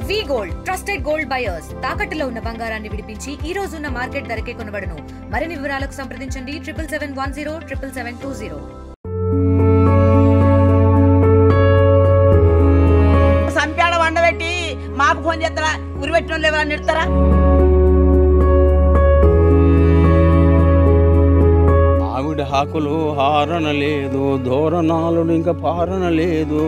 వి gold trusted gold buyers తాకట్టులో ఉన్న బంగారాన్ని విడిపించి ఈ రోజు ఉన్న మార్కెట్ ధరకే కొనబడును. మరిన్ని వివరాలకు సంప్రదించండి 7771077720. సంప్యాడ వండబెట్టి మాకు ఫోన్ చేస్తారా? ఉరి పెట్టిన వాళ్ళు ఎవరన్నా ఇడతారా? ఆవిడ హాకులు హారణ లేదు, ధోరణాలు ఇంకా పారణ లేదు.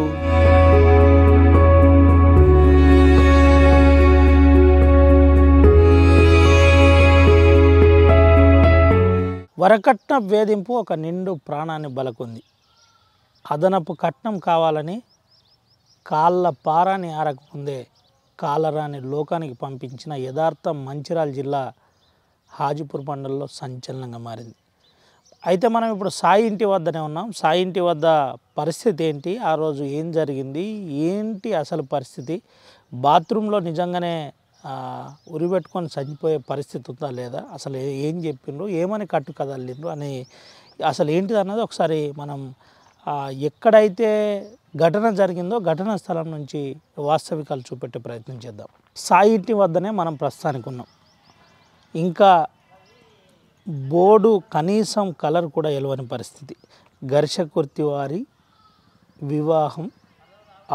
వరకట్న వేధింపు ఒక నిండు ప్రాణాన్ని బలకొంది. అదనపు కట్నం కావాలని కాళ్ళ పారాని ఆరకముందే కాలరాని లోకానికి పంపించిన యథార్థం మంచిర్యాల జిల్లా హాజీపూర్ మండలంలో సంచలనంగా మారింది. అయితే మనం ఇప్పుడు సాయి ఇంటి వద్దనే ఉన్నాం. సాయి ఇంటి వద్ద పరిస్థితి ఏంటి, ఆ రోజు ఏం జరిగింది, ఏంటి అసలు పరిస్థితి, బాత్రూంలో నిజంగానే ఉరిపెట్టుకొని చనిపోయే పరిస్థితి ఉందా లేదా, అసలు ఏం చెప్పిండ్రు, ఏమని కట్టు కదలిండ్రు అని అసలు ఏంటిది అన్నది ఒకసారి మనం ఎక్కడైతే ఘటన జరిగిందో ఘటనా స్థలం నుంచి వాస్తవికాలు చూపెట్టే ప్రయత్నం చేద్దాం. సాయి ఇంటి వద్దనే మనం ప్రస్తుతానికి ఉన్నాం. ఇంకా బోర్డు కనీసం కలర్ కూడా ఎలవని పరిస్థితి. ఘర్షకుర్తి వారి వివాహం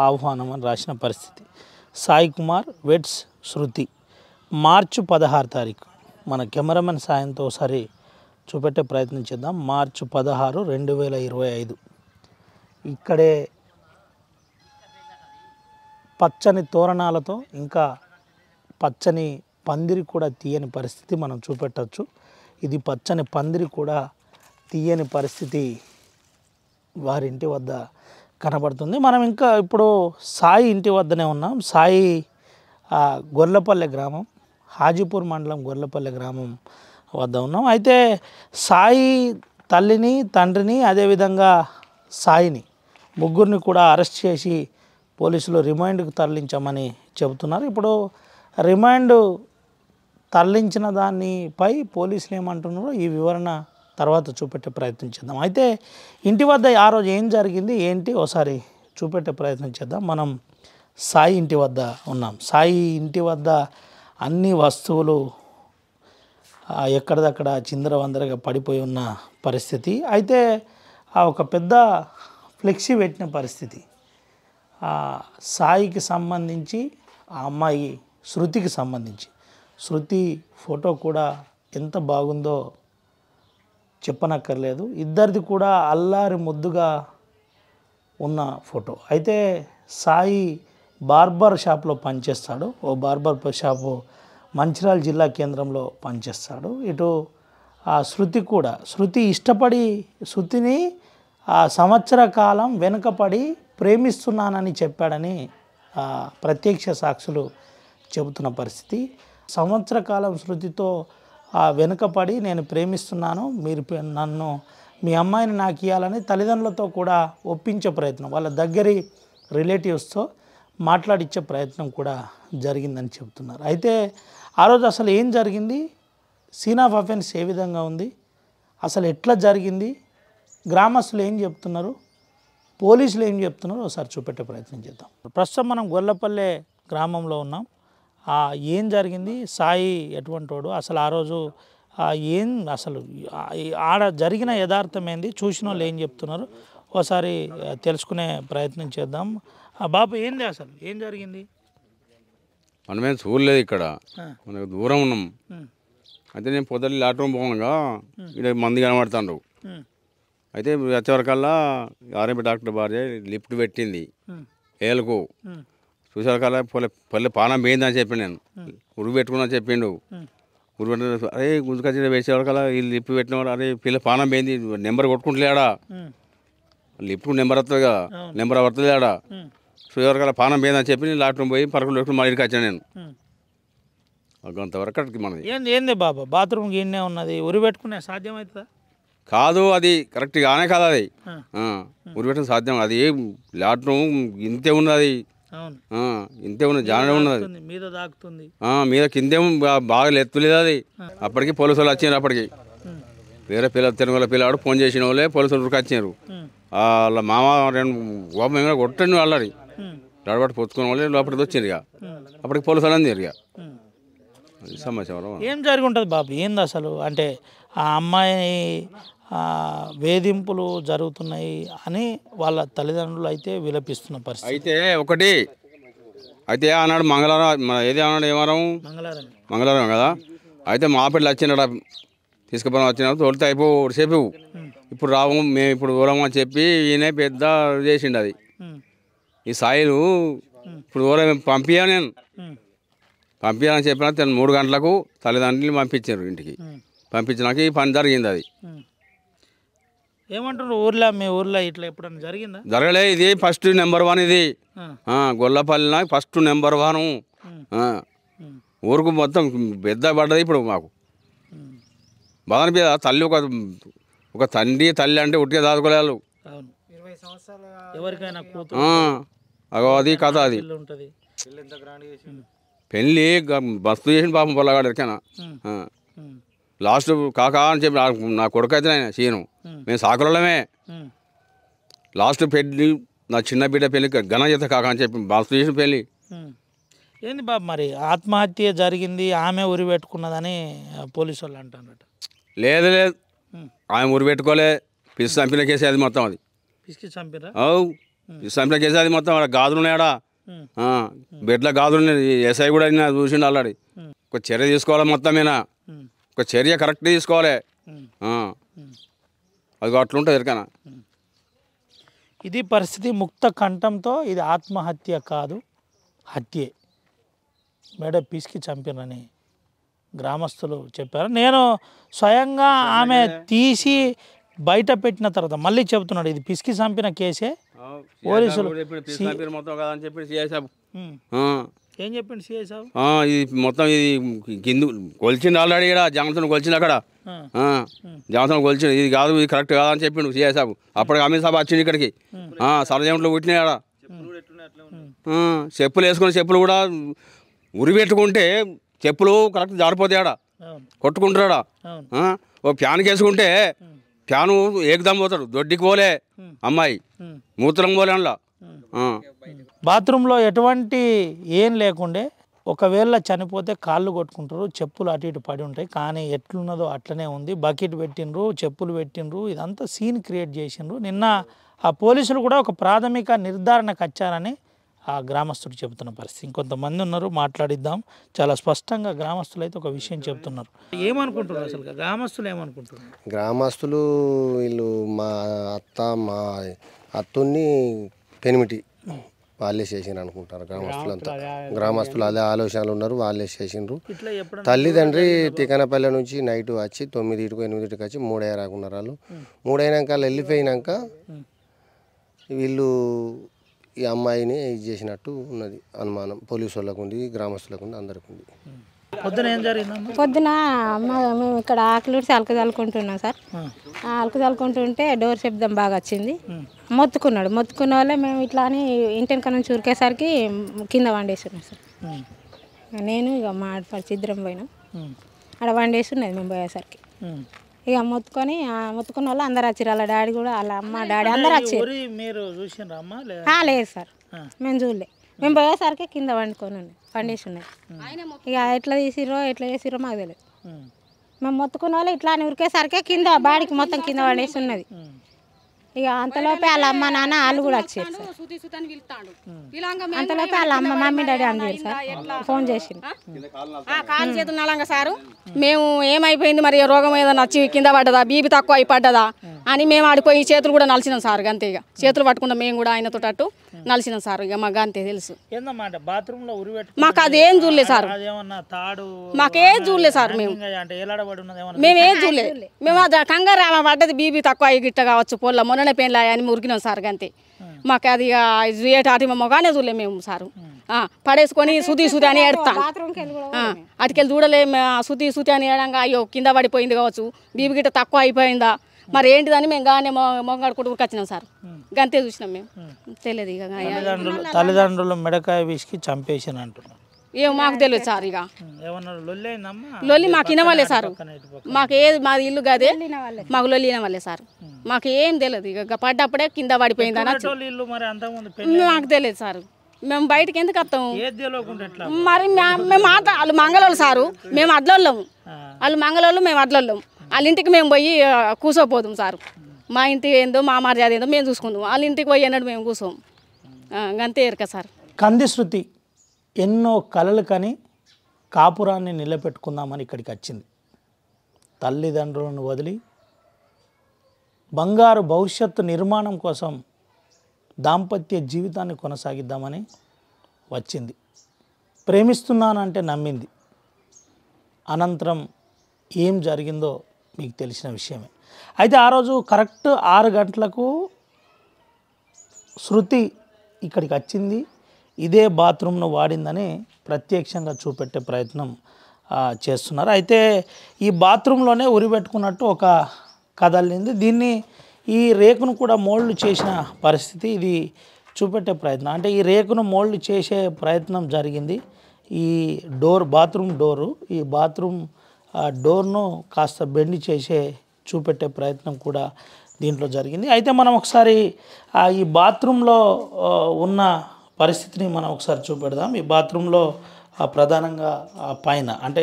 ఆహ్వానం అని రాసిన పరిస్థితి. సాయి కుమార్ వెడ్స్ శృతి, మార్చి 16 తారీఖు. మన కెమెరామెన్ సాయంతో ఒకసారి చూపెట్టే ప్రయత్నం చేద్దాం. మార్చి 16, 2025. ఇక్కడే పచ్చని తోరణాలతో ఇంకా పచ్చని పందిరి కూడా తీయని పరిస్థితి మనం చూపెట్టచ్చు. ఇది పచ్చని పందిరి కూడా తీయని పరిస్థితి వారి ఇంటి వద్ద కనబడుతుంది. మనం ఇంకా ఇప్పుడు సాయి ఇంటి వద్దనే ఉన్నాం. సాయి గొర్లపల్లె గ్రామం, హాజీపూర్ మండలం గొర్లపల్లె గ్రామం వద్ద ఉన్నాం. అయితే సాయి తల్లిని, తండ్రిని, అదేవిధంగా సాయిని ముగ్గురిని కూడా అరెస్ట్ చేసి పోలీసులు రిమాండ్కు తరలించామని చెబుతున్నారు. ఇప్పుడు రిమాండ్ తరలించిన దానిపై పోలీసులు ఏమంటున్నారో ఈ వివరణ తర్వాత చూపెట్టే ప్రయత్నం చేద్దాం. అయితే ఇంటి వద్ద ఆ రోజు ఏం జరిగింది ఏంటి ఒకసారి చూపెట్టే ప్రయత్నం చేద్దాం. మనం సాయి ఇంటి వద్ద ఉన్నాం. సాయి ఇంటి వద్ద అన్ని వస్తువులు ఎక్కడిదక్కడ చిందరవందరగా పడిపోయి ఉన్న పరిస్థితి. అయితే ఒక పెద్ద ఫ్లెక్సీ పెట్టిన పరిస్థితి. సాయికి సంబంధించి ఆ అమ్మాయి శృతికి సంబంధించి, శృతి ఫోటో కూడా ఎంత బాగుందో చెప్పనక్కర్లేదు. ఇద్దరిది కూడా అల్లారి ముద్దుగా ఉన్న ఫోటో. అయితే సాయి బార్బర్ షాప్లో పనిచేస్తాడు. ఓ బార్బర్ షాపు మంచిర్యాల జిల్లా కేంద్రంలో పనిచేస్తాడు. ఇటు ఆ శృతి కూడా, శృతి ఇష్టపడి శృతిని సంవత్సర కాలం వెనుకపడి ప్రేమిస్తున్నానని చెప్పాడని ప్రత్యక్ష సాక్షులు చెబుతున్న పరిస్థితి. సంవత్సర కాలం శృతితో వెనుకపడి నేను ప్రేమిస్తున్నాను, మీరు నన్ను మీ అమ్మాయిని నాకు ఇవ్వాలని తల్లిదండ్రులతో కూడా ఒప్పించే ప్రయత్నం, వాళ్ళ దగ్గరి రిలేటివ్స్తో మాట్లాడించే ప్రయత్నం కూడా జరిగిందని చెబుతున్నారు. అయితే ఆ రోజు అసలు ఏం జరిగింది, సీన్ ఆఫ్ అఫెన్స్ ఏ విధంగా ఉంది, అసలు ఎట్లా జరిగింది, గ్రామస్తులు ఏం చెప్తున్నారు, పోలీసులు ఏం చెప్తున్నారు ఒకసారి చూపెట్టే ప్రయత్నం చేద్దాం. ప్రస్తుతం మనం గొర్లపల్లె గ్రామంలో ఉన్నాం. ఏం జరిగింది, సాయి ఎటువంటి వాడు, అసలు ఆ రోజు ఏం అసలు ఆడ జరిగిన యథార్థం ఏంది, చూసిన వాళ్ళు ఏం చెప్తున్నారు ఒకసారి తెలుసుకునే ప్రయత్నం చేద్దాం. బాబు ఏంది అసలు ఏం జరిగింది? మనమేం చూడలేదు, ఇక్కడ మనకు దూరం ఉన్నాం. అయితే నేను పొద్దున్న లాట్రూమ్ పోగా ఇక్కడ మంది కనబడుతుండ్రు. అయితే వచ్చేవరకల్లా ఆర్ఎంపీ డాక్టర్ భార్య లిఫ్ట్ పెట్టింది ఏళ్ళకు. చూసేవరకల్లా పల్లె పానం పోయిందని చెప్పి నేను ఉరుగు పెట్టుకున్నా చెప్పిండు. ఉరుగు పెట్టిన అరే గుంజుకొచ్చి వేసేవరకల్లా ఈ లిఫ్ట్ పెట్టిన వాడు అరే పిల్ల పానం పోయింది, నెంబర్ కొట్టుకుంటలేడా, లిఫ్ట్ నెంబర్ వస్తుంది కదా, నెంబర్ పడుతుంది ఆడ. చూసేవరకల్లా పానం పోయిందని చెప్పి నేను లాట్రూమ్ పోయి పరకులు పెట్టుకుని మళ్ళీ ఇక్కడికి వచ్చాను నేను. అంతవరకు అక్కడికి మనది ఏంది బాబా, బాత్రూమ్ గిన్నె ఉన్నది, ఉరి పెట్టుకునే సాధ్యమవుతుందా? కాదు, అది కరెక్ట్ కానే కాదు, అది ఉరి పెట్టడం సాధ్యం. అది లాట్రూమ్ ఇంతే ఉన్నది, ఇంతే ఉన్నది, జానే ఉన్నది, మీద కిందేమో బాగా ఎత్తులేదు అది. అప్పటికి పోలీసు వాళ్ళు వచ్చినారు. అప్పటికి వేరే తెలుగుల పిల్లవాడు ఫోన్ చేసిన వాళ్ళే పోలీసులు ఉరికి వచ్చినారు. వాళ్ళ మామ రెండు గోపం కొట్టండి వాళ్ళని రాడబట్టి పొత్తుకున్న వాళ్ళు లోపలికి వచ్చింది ఇక అప్పటికి పోలీసులు అంది ఇక అది సమాచారం. ఏం జరిగి ఉంటుంది బాబు? ఏంది అసలు? అంటే ఆ అమ్మాయి వేధింపులు జరుగుతున్నాయి అని వాళ్ళ తల్లిదండ్రులు అయితే విలపిస్తున్న పరిస్థితి. అయితే ఆనాడు మంగళవారం ఏది అన్నాడు ఏమారం మంగళవారం కదా. అయితే మా పిల్లలు వచ్చినాడు తీసుకుపోవడం వచ్చినాడు తోలితే అయిపోయి సేపు ఇప్పుడు రావు మేము ఇప్పుడు ఊరము అని చెప్పి ఈయన పెద్ద చేసిండు. అది ఈ సాయిలు ఇప్పుడు ఊర పంపించాను నేను పంపించాలని చెప్పిన 3 గంటలకు తల్లిదండ్రులు పంపించారు ఇంటికి. పంపించినాక ఈ పని జరిగింది. అది ఏమంటారు ఊర్లో? మీ ఊర్లో ఇట్లా ఎప్పుడన్నా జరిగిందా? జరగలే. ఇది ఫస్ట్ నెంబర్ 1 ఇది గొల్లపల్లి ఫస్ట్ నెంబర్ 1 ఊరుకు మొత్తం పెద్ద పడ్డది. ఇప్పుడు మాకు బాధ మీద తల్లి ఒక తండ్రి తల్లి అంటే ఉట్టిగా దాదుకోలేరు. ఎవరికైనా అగో అది కథ. అది పెళ్ళి బస్తు చేసిన పాపం పొల్లగాడు ఎరికైనా లాస్ట్ కాకా అని చెప్పి నా కొడుకు అయితే ఆయన సీను మేము సాకులమే లాస్ట్ పెళ్ళి నా చిన్న బిడ్డ పెళ్ళి ఘన చేత కాకా అని చెప్పి బస్తు చేసిన పెళ్ళి. ఏంది బాబు మరి ఆత్మహత్య జరిగింది ఆమె ఉరి పెట్టుకున్నదని పోలీసు వాళ్ళు అంటున్నట్టు? లేదు ఆమె ఉరి పెట్టుకోలే. పిసి చంపిన కేసు అది మొత్తం. అది పిసికి చంపిరా? పిసి చంపిన కేసు అది మొత్తం. గాజులు ఉన్నాయా బెడ్ల గాజులు ఉన్నాయి. ఎస్ఐ కూడా చూసిండు ఆల్రెడీ. ఒక చర్య తీసుకోవాలి మొత్తం మీద. ఒక చర్య కరెక్ట్ తీసుకోవాలి. అది అట్లుంటుంది ఎరికనా. ఇది పరిస్థితి. ముక్త కంఠంతో ఇది ఆత్మహత్య కాదు హత్యే, మేడ పిసికి చంపినని గ్రామస్తులు చెప్పారు. నేను స్వయంగా ఆమె తీసి బయట పెట్టిన తర్వాత మళ్ళీ చెబుతున్నాడు ఇది పిసికి చంపిన కేసే. పోలీసులు ఏం చెప్పిండు సిఐ సాబ్? ఇది మొత్తం ఇది కింద కొలిచిండు ఆల్రెడీ. ఇక్కడ జామతను కొలిచిండు. అక్కడ జామతను కొలిచిండు. ఇది కాదు ఇది కరెక్ట్ కాదని చెప్పిండు సిఐ సాబ్. అప్పటికి అమిత్ సాబ్ వచ్చిండు ఇక్కడికి. సరజంట్లో పుట్టినాయి ఆడ. చెప్పులు వేసుకుని చెప్పులు కూడా ఉరి పెట్టుకుంటే చెప్పులు కరెక్ట్ జారిపోతాయి. ఆడ కొట్టుకుంటాడా. ఓ ఫ్యాన్కి వేసుకుంటే ఫ్యాను ఏకదమ్ పోతాడు. దొడ్డికి పోలే అమ్మాయి, మూత్రం పోలే అందులో. బాత్రూంలో ఎటువంటి ఏం లేకుండే ఒకవేళ చనిపోతే కాళ్ళు కొట్టుకుంటారు, చెప్పులు అటు ఇటు పడి ఉంటాయి. కానీ ఎట్లున్నదో అట్లనే ఉంది. బకెట్ పెట్టిండ్రు, చెప్పులు పెట్టిండ్రు, ఇదంతా సీన్ క్రియేట్ చేసిండ్రు. నిన్న ఆ పోలీసులు కూడా ఒక ప్రాథమిక నిర్ధారణకు వచ్చారని ఆ గ్రామస్తుడు చెబుతున్న పరిస్థితి. ఇంకొంతమంది ఉన్నారు, మాట్లాడిద్దాం. చాలా స్పష్టంగా గ్రామస్తులు అయితే ఒక విషయం చెబుతున్నారు. ఏమనుకుంటున్నారు అసలు గ్రామస్తులు? ఏమనుకుంటున్నారు గ్రామస్తులు? వీళ్ళు మా అత్తుని పెనిమిటి వాళ్ళే చేసిండ్రు అనుకుంటారు గ్రామస్తులంతా. గ్రామస్తులు అదే ఆలోచనలు ఉన్నారు, వాళ్ళే చేసిండ్రు. తల్లిదండ్రి టికనపల్లె నుంచి నైట్ వచ్చి 9 8 వచ్చి 3 రాకున్నారు. వాళ్ళు 3 అయినాక వాళ్ళు వెళ్ళిపోయినాక వీళ్ళు ఈ అమ్మాయిని ఇది చేసినట్టు ఉన్నది అనుమానం. పోలీసు వాళ్ళకు ఉంది, గ్రామస్తులకు ఉంది, అందరికి ఉంది. పొద్దున ఏం జరిగిందమ్మా? పొద్దున మేము ఇక్కడ ఆకులూడిసి అలక చల్లుకుంటున్నాం సార్. అలక చల్లుకుంటుంటే డోర్ శబ్దం బాగా వచ్చింది. మొత్తుకున్నాడు. మొత్తుకున్న వాళ్ళే మేము ఇట్లా అని ఇంటిక నుంచి ఉరికేసరికి కింద వండేస్తున్నాం సార్. నేను ఇక మా ఆడపడిచి ఇద్దరం పోయినాం. ఆడ వండేసి ఉన్నది మేము పోయేసరికి. ఇక మొత్తుకున్న వాళ్ళు అందరు వచ్చారు. వాళ్ళ డాడీ కూడా, వాళ్ళ అమ్మ డాడీ అందరు వచ్చారు. లేదు సార్, మేము చూడలే. మేము పోయేసరికి కింద వండుకొని వండేసి ఉన్నాయి. ఇక ఎట్లా తీసిరో ఎట్లా చేసిరో మాకు తెలియదు. మేము మొత్తుకున్న వాళ్ళు ఇట్లా అని ఉరికేసరికి కింద బాడీకి మొత్తం కింద వండేసి ఉన్నది. ఇక అంతలోపే వాళ్ళ అమ్మ నాన్న వాళ్ళు కూడా వచ్చారు సార్. అంతలోపే వాళ్ళ అమ్మ మమ్మీ డాడీ అందరు సార్ ఫోన్ చేసింది. కాలు చేతులు నలంగా సారు మేము ఏమైపోయింది మరి రోగం ఏదైనా వచ్చి కింద పడ్డదా, బీపీ తక్కువ అయి పడ్డదా అని మేము ఆడిపోయి చేతులు కూడా నలిచినాం సార్. అంతే ఇక చేతులు పట్టుకుంటాం మేము కూడా ఆయనతో అట్టు నలిచినాం సార్. ఇక మాకు అంతే తెలుసు. మాకు అదేం చూడలేదు సార్, మాకేం చూడలేదు సార్. మేమేం చూడలేదు. మేము కంగారు పడ్డది బీపీ తక్కువ అయ్యి గిట్ట కావచ్చు పొల్ల మొన్ననే పెళ్ళి అని మురికినాం సార్. అంతే మాకు అది ఏటాటి మొగానే చూడలేము మేము సారు. పడేసుకొని సుతి అని ఏడతాం. అటుకెళ్ళి చూడలే సుతి అని ఏడంగా అయ్యో కింద పడిపోయింది కావచ్చు, బీపీ గిట్ట తక్కువ అయిపోయిందా మరి ఏంటిదని మేము గానే మొంగడుకుంటూ వచ్చినాం సార్. గంతే చూసినాం మేము. తెలియదు ఇక తల్లిదండ్రులు మెడకాయ విసికి చంపేసిన అంటున్నారు. ఏమో మాకు తెలియదు సార్. ఇక లొల్లి మాకు వినవాలే సార్. మాకు ఏది మాది ఇల్లు గదే, మాకు లొల్లి వినవాలే సార్. మాకు ఏం తెలియదు. ఇక పడ్డప్పుడే కింద పడిపోయిందని మాకు తెలియదు సార్. మేము బయటకి ఎందుకు వస్తాము ఏది తెలియకుండా ఎట్లా మరి మేము వాళ్ళు మంగళోళ్ళు సారు మేము అడ్లోళ్ళము వాళ్ళు మంగళోళ్ళు మేము అడ్లోళ్ళము వాళ్ళ ఇంటికి మేము పోయి కూర్చోపోతాం సారు మా ఇంటి ఏందో మా మర్యాద ఏందో మేము చూసుకుందాం వాళ్ళ ఇంటికి పోయి అన్నట్టు మేము కూర్చోం అంతే ఎరక సార్. కంది శృతి ఎన్నో కలలు కని కాపురాన్ని నిలబెట్టుకుందామని ఇక్కడికి వచ్చింది. తల్లిదండ్రులను వదిలి బంగారు భవిష్యత్తు నిర్మాణం కోసం దాంపత్య జీవితాన్ని కొనసాగిద్దామని వచ్చింది. ప్రేమిస్తున్నానంటే నమ్మింది. అనంతరం ఏం జరిగిందో మీకు తెలిసిన విషయమే. అయితే ఆ రోజు కరెక్ట్ 6 గంటలకు శృతి ఇక్కడికి వచ్చింది. ఇదే బాత్రూమ్ను వాడిందని ప్రత్యక్షంగా చూపెట్టే ప్రయత్నం చేస్తున్నారు. అయితే ఈ బాత్రూంలోనే ఉరిపెట్టుకున్నట్టు ఒక కథ అల్లింది. దీన్ని ఈ రేకును కూడా మోల్డ్ చేసిన పరిస్థితి ఇది చూపెట్టే ప్రయత్నం. అంటే ఈ రేకును మోల్డ్ చేసే ప్రయత్నం జరిగింది. ఈ బాత్రూమ్ డోరు, ఈ బాత్రూమ్ డోర్ను కాస్త బెండ్ చేసే చూపెట్టే ప్రయత్నం కూడా దీంట్లో జరిగింది. అయితే మనం ఒకసారి ఈ బాత్రూంలో ఉన్న పరిస్థితిని మనం ఒకసారి చూపెడదాం. ఈ బాత్రూంలో ప్రధానంగా పైన అంటే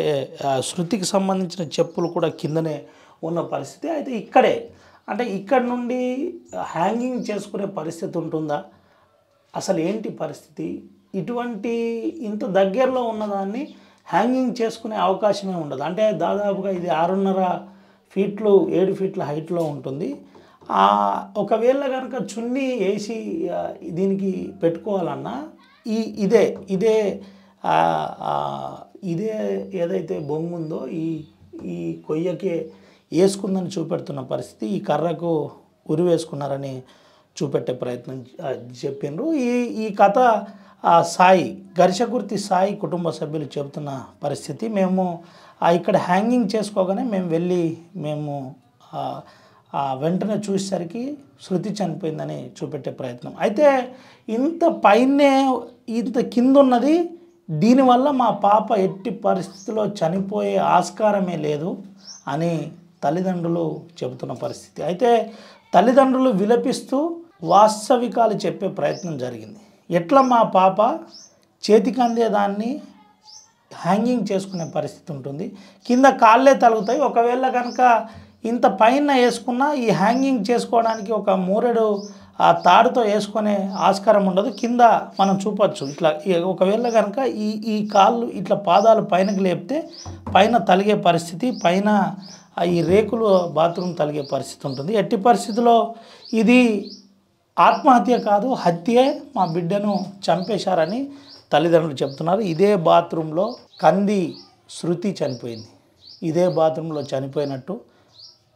శృతికి సంబంధించిన చెప్పులు కూడా కిందనే ఉన్న పరిస్థితి. అయితే ఇక్కడే అంటే ఇక్కడ నుండి హ్యాంగింగ్ చేసుకునే పరిస్థితి ఉంటుందా, అసలు ఏంటి పరిస్థితి? ఇటువంటి ఇంత దగ్గరలో ఉన్నదాన్ని హ్యాంగింగ్ చేసుకునే అవకాశమే ఉండదు. అంటే దాదాపుగా ఇది 6.5 ఫీట్లు 7 ఫీట్ల హైట్లో ఉంటుంది. ఒకవేళ కనుక చున్నీ వేసి దీనికి పెట్టుకోవాలన్నా ఇదే ఏదైతే బొంగు ఉందో ఈ కొయ్యకే వేసుకుందని చూపెడుతున్న పరిస్థితి. ఈ కర్రకు ఉరి వేసుకున్నారని చూపెట్టే ప్రయత్నం చెప్పిండ్రు. ఈ కథ సాయి ఘర్షకుర్తి సాయి కుటుంబ సభ్యులు చెబుతున్న పరిస్థితి. మేము ఇక్కడ హ్యాంగింగ్ చేసుకోగానే మేము వెంటనే చూసేసరికి శృతి చనిపోయిందని చూపెట్టే ప్రయత్నం. అయితే ఇంత పైనే ఇంత కింద ఉన్నది, దీనివల్ల మా పాప ఎట్టి పరిస్థితిలో చనిపోయే ఆస్కారమే లేదు అని తల్లిదండ్రులు చెబుతున్న పరిస్థితి. అయితే తల్లిదండ్రులు విలపిస్తూ వాస్తవికాలు చెప్పే ప్రయత్నం జరిగింది. ఎట్లా మా పాప చేతికి అందేదాన్ని హ్యాంగింగ్ చేసుకునే పరిస్థితి ఉంటుంది, కింద కాళ్ళే తలుగుతాయి. ఒకవేళ కనుక ఇంత పైన వేసుకున్నా ఈ హ్యాంగింగ్ చేసుకోవడానికి ఒక మూరెడు తాడుతో వేసుకునే ఆస్కారం ఉండదు. కింద మనం చూపొచ్చు ఇట్లా. ఒకవేళ కనుక ఈ కాళ్ళు ఇట్లా పాదాలు పైనకి లేపితే పైన తలిగే పరిస్థితి, పైన ఈ రేకులు బాత్రూమ్ తలిగే పరిస్థితి ఉంటుంది. ఎట్టి పరిస్థితిలో ఇది ఆత్మహత్య కాదు, హత్యే. మా బిడ్డను చంపేశారని తల్లిదండ్రులు చెప్తున్నారు. ఇదే బాత్రూంలో కంది శృతి చనిపోయింది. ఇదే బాత్రూంలో చనిపోయినట్టు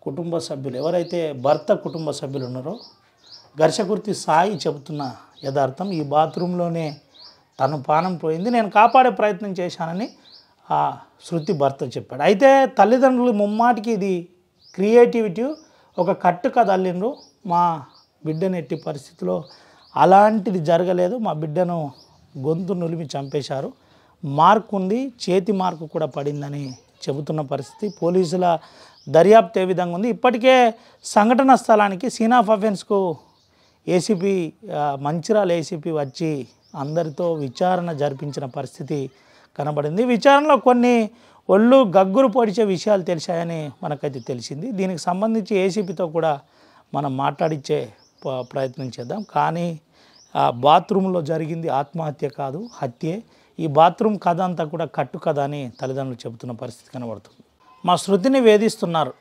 కుటుంబ సభ్యులు ఎవరైతే భర్త కుటుంబ సభ్యులు ఉన్నారో ఘర్షకుర్తి సాయి చెబుతున్న యథార్థం. ఈ బాత్రూంలోనే తను ప్రాణం పోయింది, నేను కాపాడే ప్రయత్నం చేశానని ఆ శృతి భర్త చెప్పాడు. అయితే తల్లిదండ్రులు ముమ్మాటికి ఇది క్రియేటివిటీ, ఒక కట్టు కథ అల్లిండ్రు. మా బిడ్డను ఎట్టి పరిస్థితిలో అలాంటిది జరగలేదు, మా బిడ్డను గొంతు నులిమి చంపేశారు, మార్కు ఉంది, చేతి మార్కు కూడా పడిందని చెబుతున్న పరిస్థితి. పోలీసుల దర్యాప్తు ఏ విధంగా ఉంది? ఇప్పటికే సంఘటన స్థలానికి సీన్ ఆఫ్ అఫెన్స్కు ఏసీపీ మంచిర్యాల ఏసీపీ వచ్చి అందరితో విచారణ జరిపించిన పరిస్థితి కనబడింది. విచారణలో కొన్ని ఒళ్ళు గగ్గురు పొడిచే విషయాలు తెలిసాయని మనకైతే తెలిసింది. దీనికి సంబంధించి ఏసీపీతో కూడా మనం మాట్లాడించే ప్రయత్నం చేద్దాం. కానీ బాత్రూంలో జరిగింది ఆత్మహత్య కాదు, హత్యే. ఈ బాత్రూమ్ కథ అంతా కూడా కట్టు కథ అని తల్లిదండ్రులు చెబుతున్న పరిస్థితి కనబడుతుంది. మా శృతిని వేధిస్తున్నారు,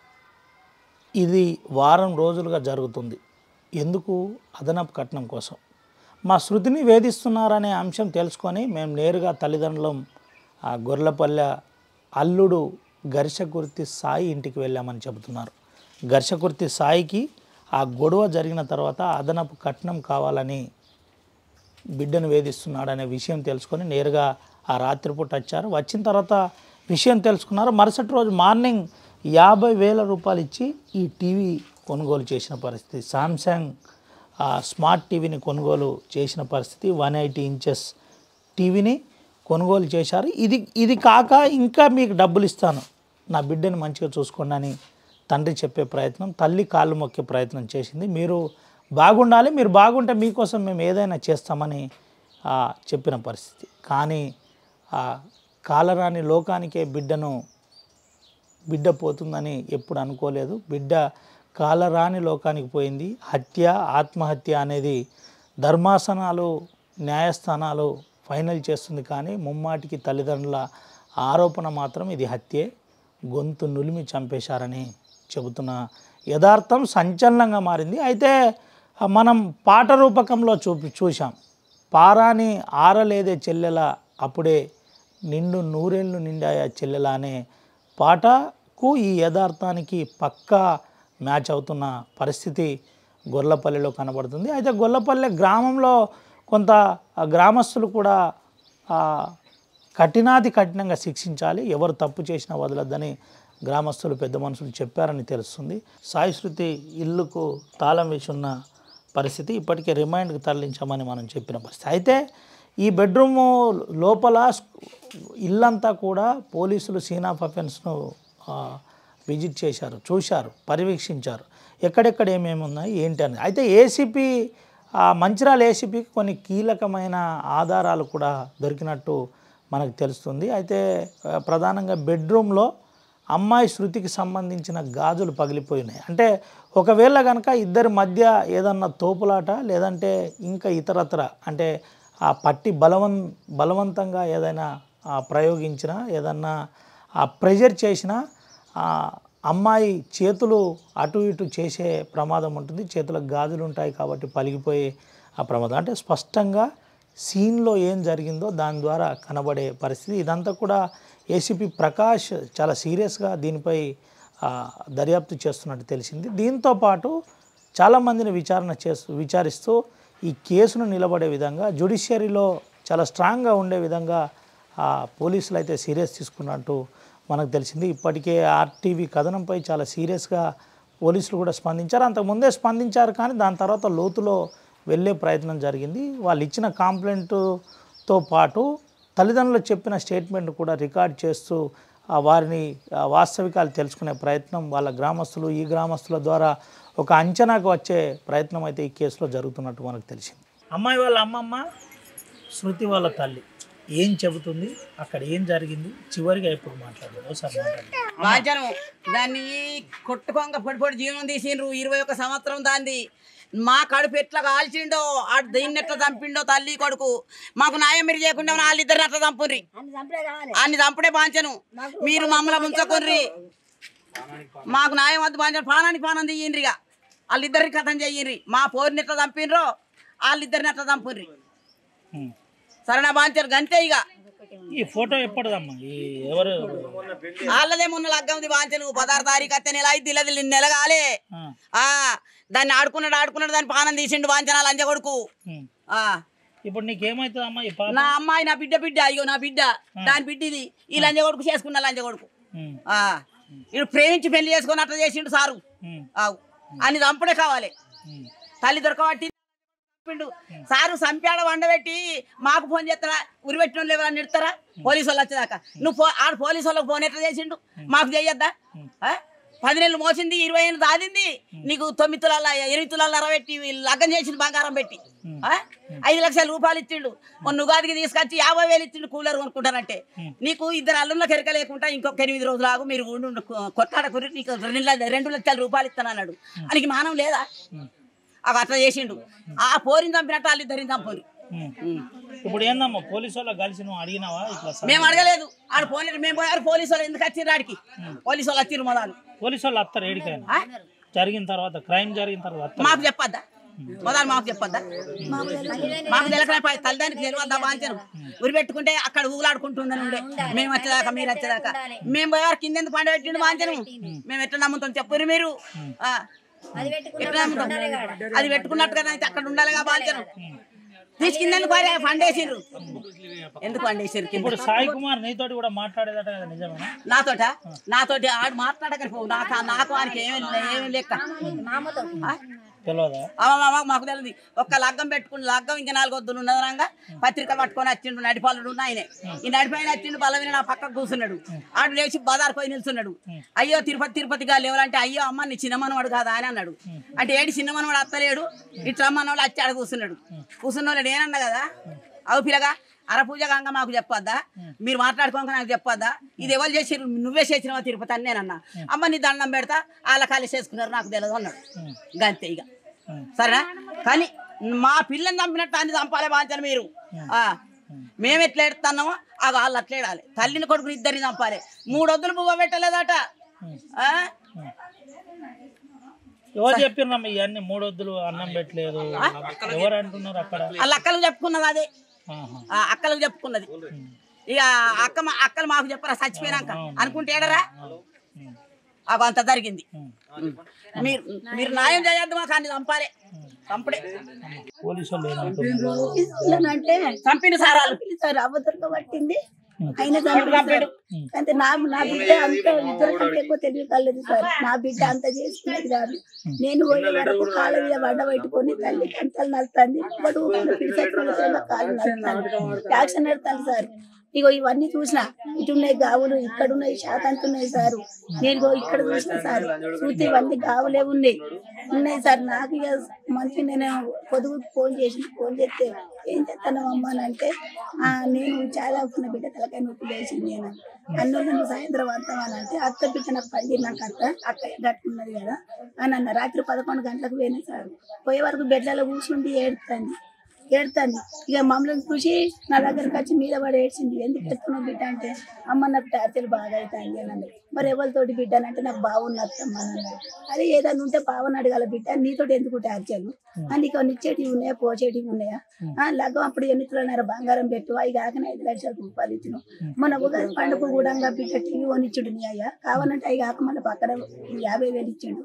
ఇది వారం రోజులుగా జరుగుతుంది. ఎందుకు? అదనపు కట్నం కోసం. మా శృతిని వేధిస్తున్నారనే అంశం తెలుసుకొని మేము నేరుగా తల్లిదండ్రులం గొర్రెలపల్లె అల్లుడు ఘర్షకుర్తి సాయి ఇంటికి వెళ్ళామని చెబుతున్నారు. ఘర్షకుర్తి సాయికి ఆ గొడవ జరిగిన తర్వాత అదనపు కట్నం కావాలని బిడ్డను వేధిస్తున్నాడనే విషయం తెలుసుకొని నేరుగా ఆ రాత్రిపూట వచ్చారు. వచ్చిన తర్వాత విషయం తెలుసుకున్నారు. మరుసటి రోజు మార్నింగ్ 50,000 రూపాయలు ఇచ్చి ఈ టీవీ కొనుగోలు చేసిన పరిస్థితి. సామ్సంగ్ స్మార్ట్ టీవీని కొనుగోలు చేసిన పరిస్థితి. 180 ఇంచెస్ టీవీని కొనుగోలు చేశారు. ఇది కాక ఇంకా మీకు డబ్బులు ఇస్తాను, నా బిడ్డని మంచిగా చూసుకోండి అని తండ్రి చెప్పే ప్రయత్నం, తల్లి కాళ్ళు మొక్కే ప్రయత్నం చేసింది. మీరు బాగుండాలి, మీరు బాగుంటే మీకోసం మేము ఏదైనా చేస్తామని చెప్పిన పరిస్థితి. కానీ కాలరాని లోకానికే బిడ్డ పోతుందని ఎప్పుడు అనుకోలేదు. బిడ్డ కాలరాని లోకానికి పోయింది. హత్య ఆత్మహత్య అనేది ధర్మాసనాలు న్యాయస్థానాలు ఫైనల్ చేస్తుంది, కానీ ముమ్మాటికి తల్లిదండ్రుల ఆరోపణ మాత్రం ఇది హత్యే, గొంతు నులిమి చంపేశారని చెబుతున్న యథార్థం సంచలనంగా మారింది. అయితే మనం పాట రూపకంలో చూసాం. పారాని ఆరలేదే చెల్లెల అప్పుడే నిండు నూరేళ్ళు నిండాయా చెల్లెల అనే పాటకు ఈ యథార్థానికి పక్కా మ్యాచ్ అవుతున్న పరిస్థితి గొర్లపల్లిలో కనబడుతుంది. అయితే గొర్లపల్లి గ్రామంలో కొంత గ్రామస్తులు కూడా కఠినంగా శిక్షించాలి, ఎవరు తప్పు చేసినా వదలొద్దని గ్రామస్తులు పెద్ద మనుషులు చెప్పారని తెలుస్తుంది. సాయి శృతి ఇల్లుకు తాళం వేసి ఉన్న పరిస్థితి, ఇప్పటికే రిమైండ్కి తరలించామని మనం చెప్పిన పరిస్థితి. అయితే ఈ బెడ్రూమ్ లోపల ఇల్లంతా కూడా పోలీసులు సీన్ ఆఫ్ అఫెన్స్ను విజిట్ చేశారు, చూశారు, పర్యవేక్షించారు, ఎక్కడెక్కడ ఏమేమి ఉన్నాయి ఏంటి అని. అయితే ఏసీపీ మంచిర్యాల ఏసీపీకి కొన్ని కీలకమైన ఆధారాలు కూడా దొరికినట్టు మనకు తెలుస్తుంది. అయితే ప్రధానంగా బెడ్రూమ్లో అమ్మాయి శృతికి సంబంధించిన గాజులు పగిలిపోయినాయి. అంటే ఒకవేళ కనుక ఇద్దరి మధ్య ఏదన్నా తోపులాట లేదంటే ఇంకా ఇతరత్ర అంటే ఆ పట్టి బలవంతంగా ఏదైనా ప్రయోగించినా ఏదన్నా ప్రెజర్ చేసినా అమ్మాయి చేతులు అటు ఇటు చేసే ప్రమాదం ఉంటుంది, చేతులకు గాజులు ఉంటాయి కాబట్టి పలిగిపోయే ఆ ప్రమాదం. అంటే స్పష్టంగా సీన్లో ఏం జరిగిందో దాని ద్వారా కనబడే పరిస్థితి. ఇదంతా కూడా ఏసీపీ ప్రకాష్ చాలా సీరియస్గా దీనిపై దర్యాప్తు చేస్తున్నట్టు తెలిసింది. దీంతోపాటు చాలామందిని విచారిస్తూ ఈ కేసును నిలబడే విధంగా జ్యుడిషియరీలో చాలా స్ట్రాంగ్గా ఉండే విధంగా పోలీసులు అయితే సీరియస్ తీసుకున్నట్టు మనకు తెలిసింది. ఇప్పటికే ఆర్టీవీ కథనంపై చాలా సీరియస్గా పోలీసులు కూడా స్పందించారు. అంతకుముందే స్పందించారు, కానీ దాని తర్వాత లోతులో వెళ్ళే ప్రయత్నం జరిగింది. వాళ్ళు ఇచ్చిన కంప్లైంట్తో పాటు తల్లిదండ్రులు చెప్పిన స్టేట్మెంట్ కూడా రికార్డ్ చేస్తూ వారిని వాస్తవికాలు తెలుసుకునే ప్రయత్నం వాళ్ళ గ్రామస్తులు ఈ గ్రామస్తుల ద్వారా ఒక అంచనాకు వచ్చే ప్రయత్నం అయితే ఈ కేసులో జరుగుతున్నట్టు మనకు తెలిసింది. అమ్మాయి వాళ్ళ అమ్మమ్మ, శృతి వాళ్ళ తల్లి ఏం చెబుతుంది, అక్కడ ఏం జరిగింది, చివరిగా ఎప్పుడు మాట్లాడారు ఒకసారి వాంచను దాన్ని కొట్టుకోంగ పొడి జీవనం తీసిండ్రు. 21 సంవత్సరం దాన్ని మా కడుపు ఎట్లా కాల్చిండో దీన్ని ఎట్లా చంపిండో తల్లి కొడుకు. మాకు న్యాయం మీరు చేయకుండా వాళ్ళిద్దరిని అట్లా చంపుర్రి, అన్ని చంపుడే బాంచను. మీరు మమ్మల్ని ముంచకుర్రి, మాకు న్యాయం వద్దు బాంచను. పానం తీయండ్రిగా వాళ్ళిద్దరిని కథం చెయ్యండ్రి. మా పోరిని ఎట్లా చంపిండ్రో వాళ్ళిద్దరిని అట్లా చంపుర్రి. సరేనా బాంచారు గంతే. ఇక ఈ ఫోటో ఎప్పటిదమ్మా, ఎవరు వాళ్ళదే మొన్న లగ్గం ఉంది బాంచను. 16 తారీఖు అత్తే నెల అయితే ఇల్లది నెల కాలే. దాన్ని ఆడుకున్నాడు దాన్ని పానం తీసిండు బాంచన లంజ కొడుకు. ఇప్పుడు నీకేమైతుందమ్మా? నా అమ్మాయి నా బిడ్డ అయ్యో నా బిడ్డ దాని బిడ్డ ఇది. ఈ లంజ కొడుకు చేసుకున్న లంజ కొడుకు ఇప్పుడు ప్రేమించి పెళ్లి చేసుకుని అట్లా చేసిండు సారు. అని చంపుడే కావాలి. తల్లి దొరకబట్టి సారు సంప్యాడ వండబెట్టి మాకు ఫోన్ చేస్తారా? ఉరి పెట్టిన వాళ్ళు ఎవరన్నా నిడతారా? పోలీసు వాళ్ళు వచ్చేదాకా నువ్వు ఆడ పోలీసు వాళ్ళకి ఫోన్ ఎట్లా చేసిండు? మాకు చేయొద్దా? 10 నెలలు మోసింది, 20 ఏళ్ళు దాదింది. నీకు 9 తులాల 8 తులాల పెట్టి లగ్గం చేసిండు బంగారం పెట్టి. 5 లక్షల రూపాయలు ఇచ్చిండు. మొన్న ఉగాదికి తీసుకొచ్చి 50,000 ఇచ్చిండు కూలర్ కొనుక్కుంటానంటే. నీకు 2 అల్లుల్లో కెరక లేకుండా ఇంకొక 8 రోజులు ఆగు మీరు కొట్లాడకురి, నీకు 2 లక్షల రూపాయలు ఇస్తానన్నాడు. ఆయనకి మానం లేదా? అవి అట్లా చేసిండు. ఆ పోరిని చంపినట్టు వాళ్ళిద్దరిని చంపుని. ఇప్పుడు ఏందమ్మా పోలీసు వాళ్ళు కలిసి నువ్వు అడిగినావా? మేము అడగలేదు. ఆడ పోనీ మేము పోయారు. పోలీసు వాళ్ళు ఎందుకు వచ్చిర్రు? ఆడికి పోలీసు వాళ్ళు వచ్చిర్రు. మొదలు పోలీసు వాళ్ళు వస్తారు ఏడికైనా జరిగిన తర్వాత, క్రైమ్ జరిగిన తర్వాత మాకు చెప్పొద్దా? మొదలు మాకు చెప్పొద్దా? మాకు తెలక తల్లిదానికి తెలియద్దా? వాంచను ఉరి పెట్టుకుంటే అక్కడ ఊలాడుకుంటుందని ఉండే. మేము వచ్చేదాకా మీరు వచ్చేదాకా మేము పోయారు. కింద ఎందుకు పండ పెట్టిండు వాంచను? మేము ఎట్లా నమ్ముతాం చెప్పుర్రి మీరు? అది పెట్టుకున్నట్టుగా అయితే అక్కడ ఉండాలిగా బాల్చను. తీసుకుందని పండేసిర్రు. ఎందుకు పండేసారు? ఇప్పుడు సాయి కుమార్ నీతోటి కూడా మాట్లాడేదట కదా, నిజమేనా? నాతోటి ఆడు మాట్లాడకపో నాకు వానికి ఏమి లెక్క తెలియదా? మాకు తెలియదు. ఒక్క లగ్గం పెట్టుకుని లగ్గం ఇంకా 4 వద్దులు ఉన్నదరంగా పత్రిక పట్టుకొని వచ్చిండు. నడిపాలు ఆయనే. ఈ నడిపైన వచ్చిండు. బలమైన నా పక్కకు కూర్చున్నాడు. ఆడు లేచి బజార్ పోయి నిల్చున్నాడు. అయ్యో తిరుపతిగా లేవాలంటే అయ్యో అమ్మ నీ చిన్నమనవాడు కాదా అని అన్నాడు. అంటే ఏడు చిన్నమనవాడు అత్తలేడు, ఇట్లా అమ్మన్నవాడు వచ్చి ఆడ కూర్చున్నాడు. కూర్చున్న వాళ్ళు నేనన్నా కదా అవు పిల్లగా అరపూజ కాక మాకు చెప్పొద్దా మీరు మాట్లాడుకోక నాకు చెప్పొద్దా ఇది ఎవరు చేసి నువ్వే చేసినావా తిరుపతి అని నేనన్నా అమ్మ నీ దండం పెడతా వాళ్ళ ఖాళీ చేసుకున్నారు నాకు తెలియదు అన్నాడు గంతే ఇక సరేనా కానీ మా పిల్లని చంపినట్టు అన్ని చంపాలి బాంచాలి మీరు మేము ఎట్లా ఎడుతున్నామో అది వాళ్ళు అట్లా ఏడాలి తల్లిని కొడుకుని ఇద్దరిని చంపాలి 3 వద్దులు బువ్వ పెట్టలేదట ఎవరు చెప్పిరమ్మా ఇవన్నీ 3 వద్దులు అన్నం పెట్టలేదు ఎవరు అంటున్నారు అక్కడ వాళ్ళ అక్కలకు చెప్పుకున్నది అదే అక్కలకు చెప్పుకున్నది ఇక అక్కలు మాకు చెప్పరా చచ్చిపోయినాక అనుకుంటే ఏడరా అంత జరిగింది మీరు న్యాయం చేయొద్దు మాకు అన్ని చంపాలి చంపడే అంటే చంపిన సారాలు సార్ అవ్వ దొరకబట్టింది అయినా చంపాడు అంటే నా బిడ్డ అంత ఇద్దరు కంటే ఎక్కువ తెలియకలేదు సార్ నా బిడ్డ అంత చేసుకునేది కాదు నేను పోయే వరకు కాళ్ళ మీద బండ పెట్టుకొని తల్లి కంటలు నడుతుంది వాడు కాళ్ళు నడుతాను యాక్షన్ నడతాను సార్ ఇగో ఇవన్నీ చూసిన ఇటున్నాయి గావులు ఇక్కడ ఉన్నాయి శాతంతున్నాయి సారు నేను ఇక్కడ చూసిన సార్ చూస్తే ఇవన్నీ గావులే ఉన్నాయి సార్ నాకు ఇక మంచి నేను పొదుగు ఫోన్ చేస్తే ఏం చేస్తాను అమ్మ అని అంటే నేను చాలా ఉన్న బిడ్డ తలకాయ నొప్పి లేచింది నేను అన్ను సాయంత్రం వస్తాం అని అంటే అత్త బిడ్డ నాకు పని నాకు అక్క గట్టున్నది కదా అని అన్న రాత్రి 11 గంటలకు పోయినా సార్ పోయే వరకు బెడ్లలో కూర్చుండి ఏడుతాను ఇక మమ్మల్ని చూసి నా దగ్గరకు వచ్చి మీద పడి ఏడ్చింది ఎందుకు ఎత్తున్నావు బిడ్డ అంటే అమ్మ నాకు టార్చర్ బాగా అవుతాయి అని అన్నది మరి ఎవరితోటి బిడ్డ అంటే నాకు బాగున్నత్తమ్మ అని అన్నది అదే ఏదైనా ఉంటే బావని అడగాల బిడ్డ నీతోటి ఎందుకు టార్చర్ నీకు నిచ్చేటివి ఉన్నాయా పోచేటివి ఉన్నాయా లగ్గం అప్పుడు 8 బంగారం పెట్టు అవి కాకనే 5 లక్షల రూపాయలు ఇచ్చినావు మన ఉగాది పండుగ కూడా బిడ్డ టీవీ కొనిచ్చుడు నీ అయ్యా కావాలంటే అవి కాక మళ్ళీ పక్కన 50,000 ఇచ్చిండు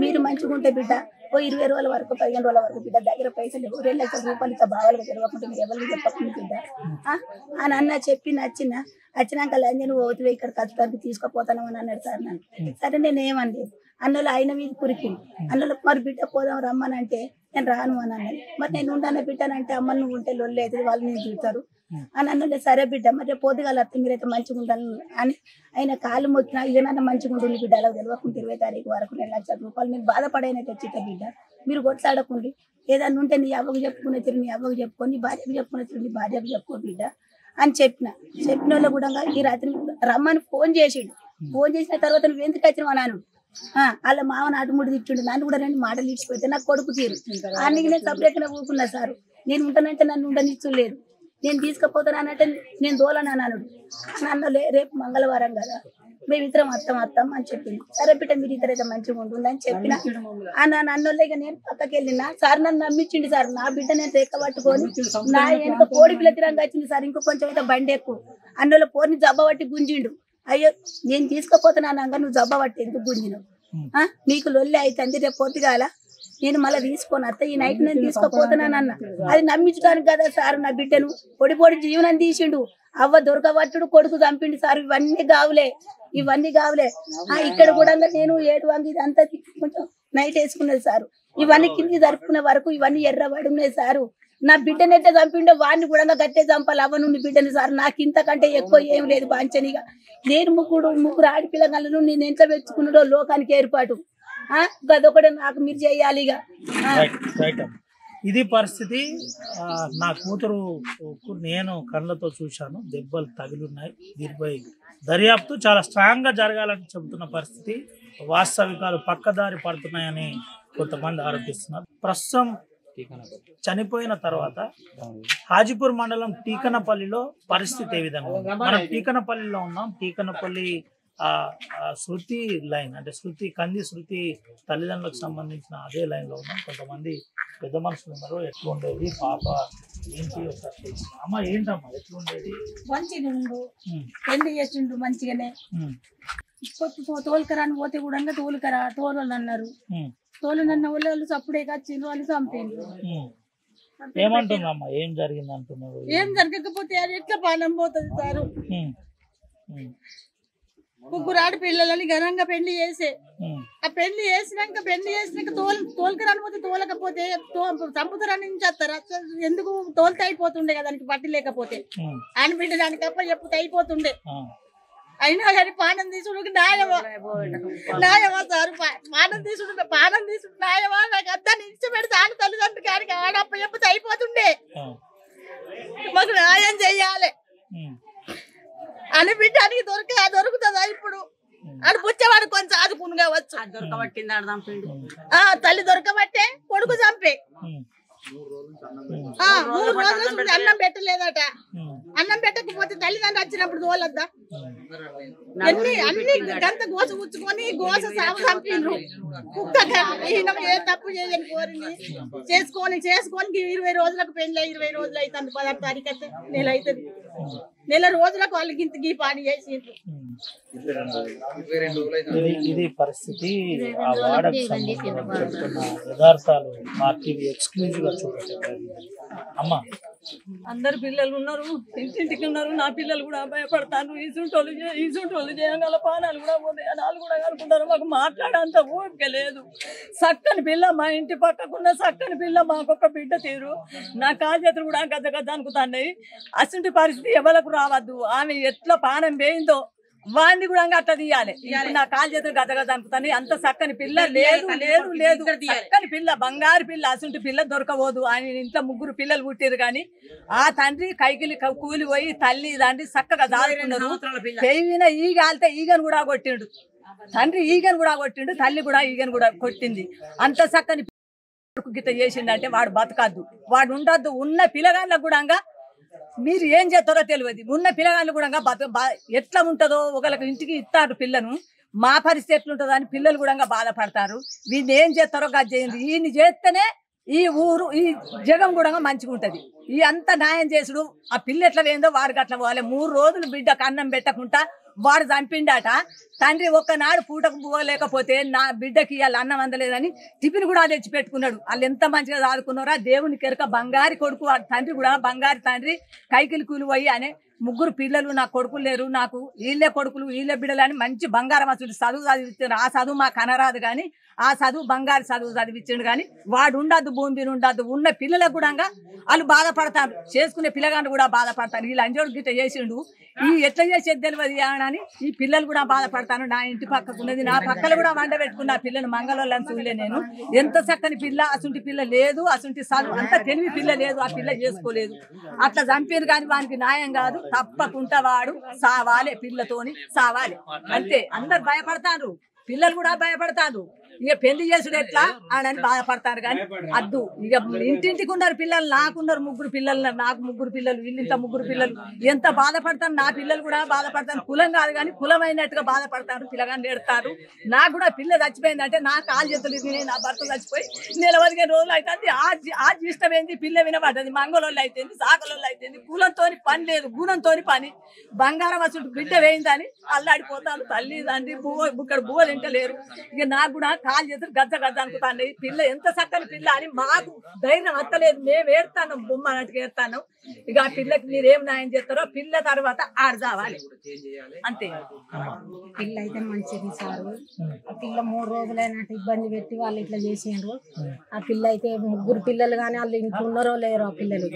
మీరు మంచిగా ఉంటే బిడ్డ 20 రోజుల వరకు 15 రోజుల వరకు బిడ్డ దగ్గర పైసలు 2 లక్షల రూపాయలు ఇక బావలు తెలియకుండా మీరు ఎవరికి చెప్పకుండా బిడ్డ అని అన్న చెప్పి వచ్చినాక లంజను పోతువే ఇక్కడ ఖర్చుతానికి తీసుకుపోతాను అని అన్నాడు సార్ నన్ను సరే నేను ఏమండి అన్నలో ఆయన మీద కురికింది అన్నలో మరి బిడ్డ పోదాం రమ్మని అంటే నేను రాను అని అన్నది మరి నేను ఉండన్న బిడ్డనంటే అమ్మ నువ్వు ఉంటే లొల్లేదు వాళ్ళు నేను చూస్తారు అని అన్నలే సరే బిడ్డ మరి పొద్దుగాల మీరైతే మంచిగా ఉండాలి అని ఆయన కాళ్ళు మొక్కినా ఇదేనన్నా మంచిగా ఉంటుంది బిడ్డ అలా తెలియకుండా 20 తారీఖు వరకు 2 లక్షల రూపాయలు మీరు బాధపడైనా తెచ్చిట బిడ్డ మీరు కొట్లాడకండి ఏదన్నా ఉంటే నీ అవ్వకు చెప్పుకునే తిరిగి నీ అవ్వకు చెప్పుకొని నీ భార్యకు చెప్పుకునే తిరిగి నీ భార్యకు చెప్పుకో బిడ్డ అని చెప్పిన వాళ్ళు కూడా ఈ రాత్రి రమ్మని ఫోన్ చేసిన తర్వాత నువ్వు ఎందుకు వచ్చినావు నాను వాళ్ళ మామ నాటుముడి తిట్టుండు నన్ను కూడా 2 మాటలు ఇచ్చిపోతే నాకు కొడుకు తీరు అన్నికి నేను సపరేట్గా ఊరుకున్నా సార్ నేను ఉంటానంటే నన్ను ఉండనిచ్చలేదు నేను తీసుకుపోతానంటే నేను దోలను అన్నాడు అన్నలే రేపు మంగళవారం కదా మేము ఇద్దరం అత్తం అని చెప్పింది సరే బిడ్డ మీరు ఇద్దరైతే మంచిగా ఉంటుందని చెప్పిన నన్నోళ్ళే ఇక నేను పక్కకి వెళ్ళినా సార్ నన్ను నమ్మించిండు సార్ నా బిడ్డ నేను రేఖ పట్టుకొని నా వెనక కోడి పిల్ల తిరంగా వచ్చింది సార్ ఇంకో కొంచెం అయితే బండి ఎక్కువ అన్నోళ్ళ పోరిని జబ్బ పట్టి గుంజిండు అయ్యో నేను తీసుకుపోతున్నాను అంగా నువ్వు జబ్బ పట్టి ఎందుకు గుంజినావు నీకు లొల్లి అవుతుంది రేపు పొద్దుగాల నేను మళ్ళీ తీసుకొని వస్తా ఈ నైట్ నేను తీసుకుపోతున్నాను అన్న అది నమ్మించడానికి కదా సార్ నా బిడ్డను పొడి జీవనం తీసిండు అవ్వ దొరకబట్టుడు కొడుకు చంపిండు సార్ ఇవన్నీ గావులే ఇక్కడ కూడా నేను 7 వంగి ఇదంతా కొంచెం నైట్ వేసుకున్నది సారు ఇవన్నీ కిందికి జరుపుకునే వరకు ఇవన్నీ ఎర్రబడి ఉన్నాయి సారు నా బిడ్డనైతే చంపిండో వాడిని కూడా గట్టే చంపాలి అవ్వ నుండి బిడ్డని సార్ నాకు ఇంతకంటే ఎక్కువ ఏం లేదు బాంచనిగా నేను ముగ్గురు ఆడపిల్లలను నేను ఎంత వెతుకున్నాడో లోకానికి ఏర్పాటు అదొకటి నాకు మీరు చేయాలి ఇక ఇది పరిస్థితి నా కూతురు నేను కళ్ళతో చూశాను దెబ్బలు తగిలిన్నాయి దీనిపై దర్యాప్తు చాలా స్ట్రాంగ్గా జరగాలని చెబుతున్న పరిస్థితి వాస్తవికాలు పక్కదారి పడుతున్నాయని కొంతమంది ఆరోపిస్తున్నారు ప్రస్తుతం చనిపోయిన తర్వాత హాజీపూర్ మండలం టీకనపల్లిలో పరిస్థితి ఏ విధంగా ఉంది మనం టీకనపల్లిలో ఉన్నాం టీకనపల్లి శృతి లైన్ అంటే కంది శృతి తల్లిదండ్రులకు సంబంధించిన అదే లైన్లో ఉన్నాం కొంతమంది పెద్ద మనుషులు ఉన్నారు ఎట్లా ఉండేది పాప ఏంటి అమ్మ ఏంటమ్మా ఎట్లా ఉండేది మంచిగా పెళ్లి చేసిండు మంచిగానే తోలుకరాని పోతే కూడా తోలు అన్నారు తోలు నన్న వాళ్ళు చప్పుడే వచ్చిండ్రు వాళ్ళు చంపేండ్రు ఏమంటున్నామ్మా ఏం జరిగింది అంటున్నారు ఏం జరగకపోతే అది ఎట్లా పానం పోతుంది సారు ముగ్గురు ఆడపిల్లలని ఘనంగా పెళ్లి చేసే ఆ పెళ్లి చేసినాక తోలుకరాని పోతే తోలకపోతే చంపుతారని చేస్తారు ఎందుకు తోలితే అయిపోతుండే కదా దానికి పట్టి లేకపోతే ఆడబిడ్డ దానికి అప్ప చెప్పుతే అయిపోతుండే అయినా కానీ పానం తీసుడు న్యాయమా సార్ పానం తీసుడు న్యాయమా నాకు అంతా నిలిచి పెడితే ఆడ తల్లిదండ్రులు కానీ ఆడప్ప చెప్పుతే అయిపోతుండే మాకు న్యాయం చెయ్యాలి అని బిడ్డానికి దొరుకుతుందా ఇప్పుడు అది పుచ్చేవాడు కొంచెం ఆదుకుని కావచ్చు తల్లి దొరకబట్టే కొడుకు చంపే 3 రోజుల అన్నం పెట్టలేదట అన్నం పెట్టకపోతే తల్లిదండ్రులు వచ్చినప్పుడు తోలద్దా అన్ని గంత గోస కూర్చుకొని గోస సాగు చంపిండ్రు ఈయన ఏ తప్పు చేయని కోరిని చేసుకొని 20 రోజులకు పెళ్ళి 20 రోజులు అవుతుంది 16 తారీఖు అయితే నెల అవుతుంది నెల రోజులకు వాళ్ళకి ఇంత గీ పాని చేసిండ్రు ఇది పరిస్థితి ఆ వాడకు చెప్తున్న యథార్థాలు ఆర్టీవీ ఎక్స్క్లూజివ్ గా చూడండి అమ్మా అందరు పిల్లలు ఉన్నారు ఇంటింటికి ఉన్నారు నా పిల్లలు కూడా భయపడతాను ఈసుంటోళ్ళు చేయగల పానాలు కూడా పోతాయి వాళ్ళు కూడా కలుపుకుంటారు మాకు మాట్లాడేంత ఓపిక లేదు చక్కని పిల్ల మా ఇంటి పక్కకున్న చక్కని పిల్ల మాకొక్క బిడ్డ తీరు నా కాజేతులు కూడా గద్ద అనుకుతాయి అసంటి పరిస్థితి ఎవరికి రావద్దు ఆమె ఎట్లా పానం వేయిందో వాడిని కూడా అట్లా తీయాలి నా కాలు చేతులు గదగద అనుకుతాను అంత చక్కని పిల్ల లేదు లేదు లేదు చక్కని పిల్ల బంగారు పిల్ల అసంటి పిల్ల దొరకబోదు ఆయన ఇంట్లో 3 పిల్లలు పుట్టిరు కానీ ఆ తండ్రి కైకిలి కూలి పోయి తల్లి తండ్రి చక్కగా దాచుకున్నారు పెయిన ఈగ ఆలితే ఈగను కూడా కొట్టిండు తండ్రి ఈగను కూడా కొట్టిండు తల్లి కూడా ఈగను కూడా కొట్టింది అంత చక్కని గిట్ట చేసిండంటే వాడు బతకద్దు వాడు ఉండద్దు ఉన్న పిల్లగాళ్ళకు కూడా మీరు ఏం చేస్తారో తెలియదు ఉన్న పిల్లగాళ్ళు కూడా ఎట్లా ఉంటుందో ఒకరికి ఇంటికి ఇస్తారు పిల్లను మా పరిస్థితి ఎట్లుంటుందో అని పిల్లలు కూడా బాధపడతారు వీళ్ళు ఏం చేస్తారో గది చేయండి ఈయన చేస్తేనే ఈ ఊరు ఈ జగం కూడా మంచిగా ఉంటుంది ఈ అంత న్యాయం చేసుడు ఆ పిల్ల ఎట్లా వేయిందో వాడికి అట్లా పోవాలి 3 రోజులు బిడ్డకు అన్నం పెట్టకుండా వాడు చంపిండాట తండ్రి ఒక్కనాడు పూటకు పోలేకపోతే నా బిడ్డకి వాళ్ళు అన్నం అందలేదని టిఫిన్ కూడా తెచ్చి పెట్టుకున్నాడు వాళ్ళు ఎంత మంచిగా చదువుకున్నారో దేవుని కెరక బంగారి కొడుకు తండ్రి కూడా బంగారి తండ్రి కైకిలి కూలి పోయి అనే 3 పిల్లలు నా కొడుకులు లేరు నాకు వీళ్ళే కొడుకులు వీళ్ళే బిడ్డలు అని మంచి బంగారం అసలు చదువు చదివించారు ఆ చదువు మాకు కనరాదు కానీ ఆ చదువు బంగారు చదువు చదివించాడు కానీ వాడు ఉండద్దు భూమి ఉండద్దు ఉన్న పిల్లలకు కూడా వాళ్ళు బాధపడతారు చేసుకునే పిల్లగాళ్ళు కూడా బాధపడతారు వీళ్ళు అంజోడు గిట్ట చేసిండు ఈ ఎట్లా చేసేది తెలియదు అని ఈ పిల్లలు కూడా బాధపడతాను నా ఇంటి పక్కకు ఉన్నది నా పక్కన కూడా వండ పెట్టుకున్న పిల్లలు మంగళోళ్ళని చూడలే నేను ఎంత చక్కని పిల్ల అసుంటి పిల్ల లేదు అసుంటి చదువు అంత తెలివి పిల్ల లేదు ఆ పిల్ల చేసుకోలేదు అట్లా చంపారు కానీ వానికి న్యాయం కాదు తప్పకుండా వాడు సావాలి పిల్లతోని సావాలి అంతే అందరు భయపడతారు పిల్లలు కూడా భయపడతారు ఇక పెళ్లి చేసుడు ఎట్లా అని బాధపడతారు కానీ అద్దు ఇక ఇంటింటికి ఉన్నారు పిల్లలు నాకున్నారు 3 పిల్లలు నాకు 3 పిల్లలు వీళ్ళింత 3 పిల్లలు ఎంత బాధపడతారు నా పిల్లలు కూడా బాధపడతారు కులం కాదు కానీ కులమైనట్టుగా బాధపడతారు పిల్లగాని నేడతారు నాకు కూడా పిల్ల చచ్చిపోయిందంటే నా కాలు చేతులు ఇరిగినాయి నా భర్త చచ్చిపోయి 15 రోజులు అవుతుంది ఆ ఇష్టమైంది పిల్ల వినబడ్డది మంగళోళ్ళు అయితేంది సాకలోళ్ళు అయితేంది కులంతో పని లేదు గుణంతో పని బంగారం అసలు బిడ్డ వేయిందని అల్లాడిపోతాను తల్లి తండ్రి ఇక్కడ బువ్వ తింటలేరు ఇక నాకు కూడా కాలు చేతులు గద్ద అనుకుతాను పిల్ల ఎంత చక్కని పిల్ల అని మాకు ధైర్యం అత్తలేదు మేము ఏడతాను బొమ్మ అన్నట్టుగా ఏడతాను ఇక ఆ పిల్లకి మీరు ఏం న్యాయం చేస్తారో పిల్ల తర్వాత ఆడదావాలి అంతే పిల్ల అయితే మంచిది సారు ఆ పిల్ల 3 రోజులైనట్టు ఇబ్బంది పెట్టి వాళ్ళు ఇట్లా చేసిండ్రు ఆ పిల్ల అయితే 3 పిల్లలు కానీ వాళ్ళు ఇంట్లో ఉన్నారో లేరు ఆ పిల్లలు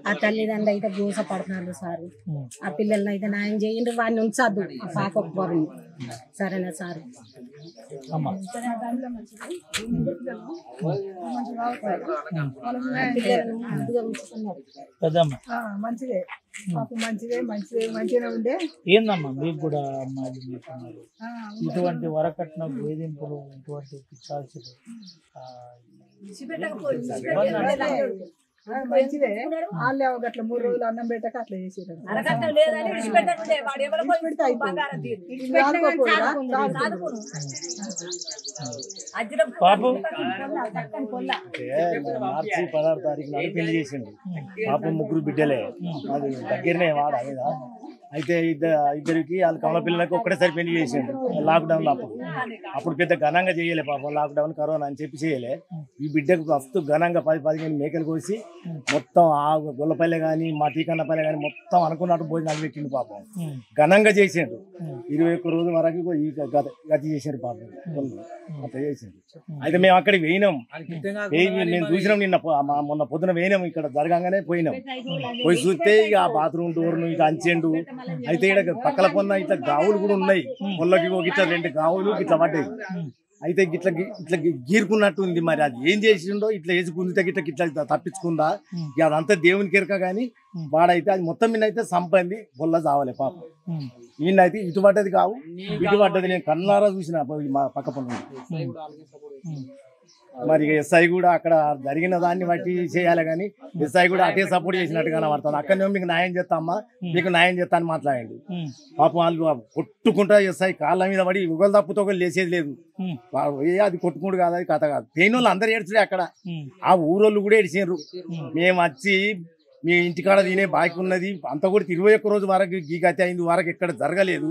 ఆ తల్లిదండ్రులు అయితే గోస పడుతున్నారు సారు ఆ పిల్లల్ని అయితే న్యాయం చేయండి వాడిని ఉంచద్దు ఆ పాప ఒక్కరిని సరేనా సార్ మంచిదే మంచిగా ఉండే ఏందమ్మా మీకు కూడా అమ్మాయిలు ఇటువంటి వరకట్న వేధింపులు ఇటువంటి పిచ్చాల్సిన మంచిదే వాళ్ళే అట్లా 3 రోజులు అన్నం పెట్టక అట్లా చేసేది పాపం మార్చి 16 తారీఖు నాడు పెళ్లి చేసిండు పాపం 3 బిడ్డలే అది దగ్గరనే వాడ అయితే ఇద్దరికి వాళ్ళ కమల పిల్లలకు ఒక్కటేసారి పెళ్లి చేసిండు లాక్డౌన్ అప్పుడు పెద్ద ఘనంగా చేయలే పాపం లాక్డౌన్ కరోనా అని చెప్పి చేయలే ఈ బిడ్డకు ఫస్ట్ ఘనంగా 10-15 మేకలు కోసి మొత్తం ఆ గొల్లపల్లె కానీ మా టీకన్నపల్లె కానీ మొత్తం అనుకున్నట్టు భోజనాలు పెట్టిండు పాపం ఘనంగా చేసిండు 21 రోజుల వరకు ఈ గతి చేసిండు పాపం అట్లా చేసిండు అయితే మేము అక్కడికి పోయినాం మేము చూసినాం నిన్న మొన్న పొద్దున పోయినాం ఇక్కడ జరగంగానే పోయినాం పోయి చూస్తే ఇక ఆ బాత్రూమ్ డోర్ను ఇక అంచెండు అయితే ఇక్కడ పక్కల పొన్న ఇట్లా గావులు కూడా ఉన్నాయి పొల్లకి ఇట్లా 2 గావులు ఇట్లా పడ్డాయి అయితే ఇట్లా ఇట్లా గీరుకున్నట్టు ఉంది. మరి అది ఏం చేసిండో ఇట్లా వేసి గుంజితే ఇట్లా తప్పించుకుందా ఇక అదంతా దేవునికి ఎరక. కానీ వాడైతే అది మొత్తం మీద అయితే సంపంది బొల్ల చావలే పాపం. ఈయనైతే ఇటు పడ్డది కావు, ఇటు పడ్డది నేను కన్నారా చూసిన మా పక్క పనులు. మరి ఎస్ఐ కూడా అక్కడ జరిగిన దాన్ని బట్టి చేయాలి, కానీ ఎస్ఐ కూడా అటే సపోర్ట్ చేసినట్టు కనబడుతుంది. అక్కడనే మీకు న్యాయం చేస్తామా, మీకు న్యాయం చేస్తా అని మాట్లాడండి. పాపం వాళ్ళు కొట్టుకుంటా ఎస్ఐ కాళ్ళ మీద పడి ఒకళ్ళు తప్పుతో ఒకళ్ళు లేచేది లేదు. అది కొట్టుకుంటు కాదు, అది కథ కాదు. పెయిన్ వాళ్ళు అందరు ఏడ్చలే అక్కడ, ఆ ఊరోళ్ళు కూడా ఏడిచారు. మేము వచ్చి మీ ఇంటికాడ తినే బాకి ఉన్నది అంత కూడా 21 రోజు వరకు గీగతి అయింది వరకు ఎక్కడ జరగలేదు.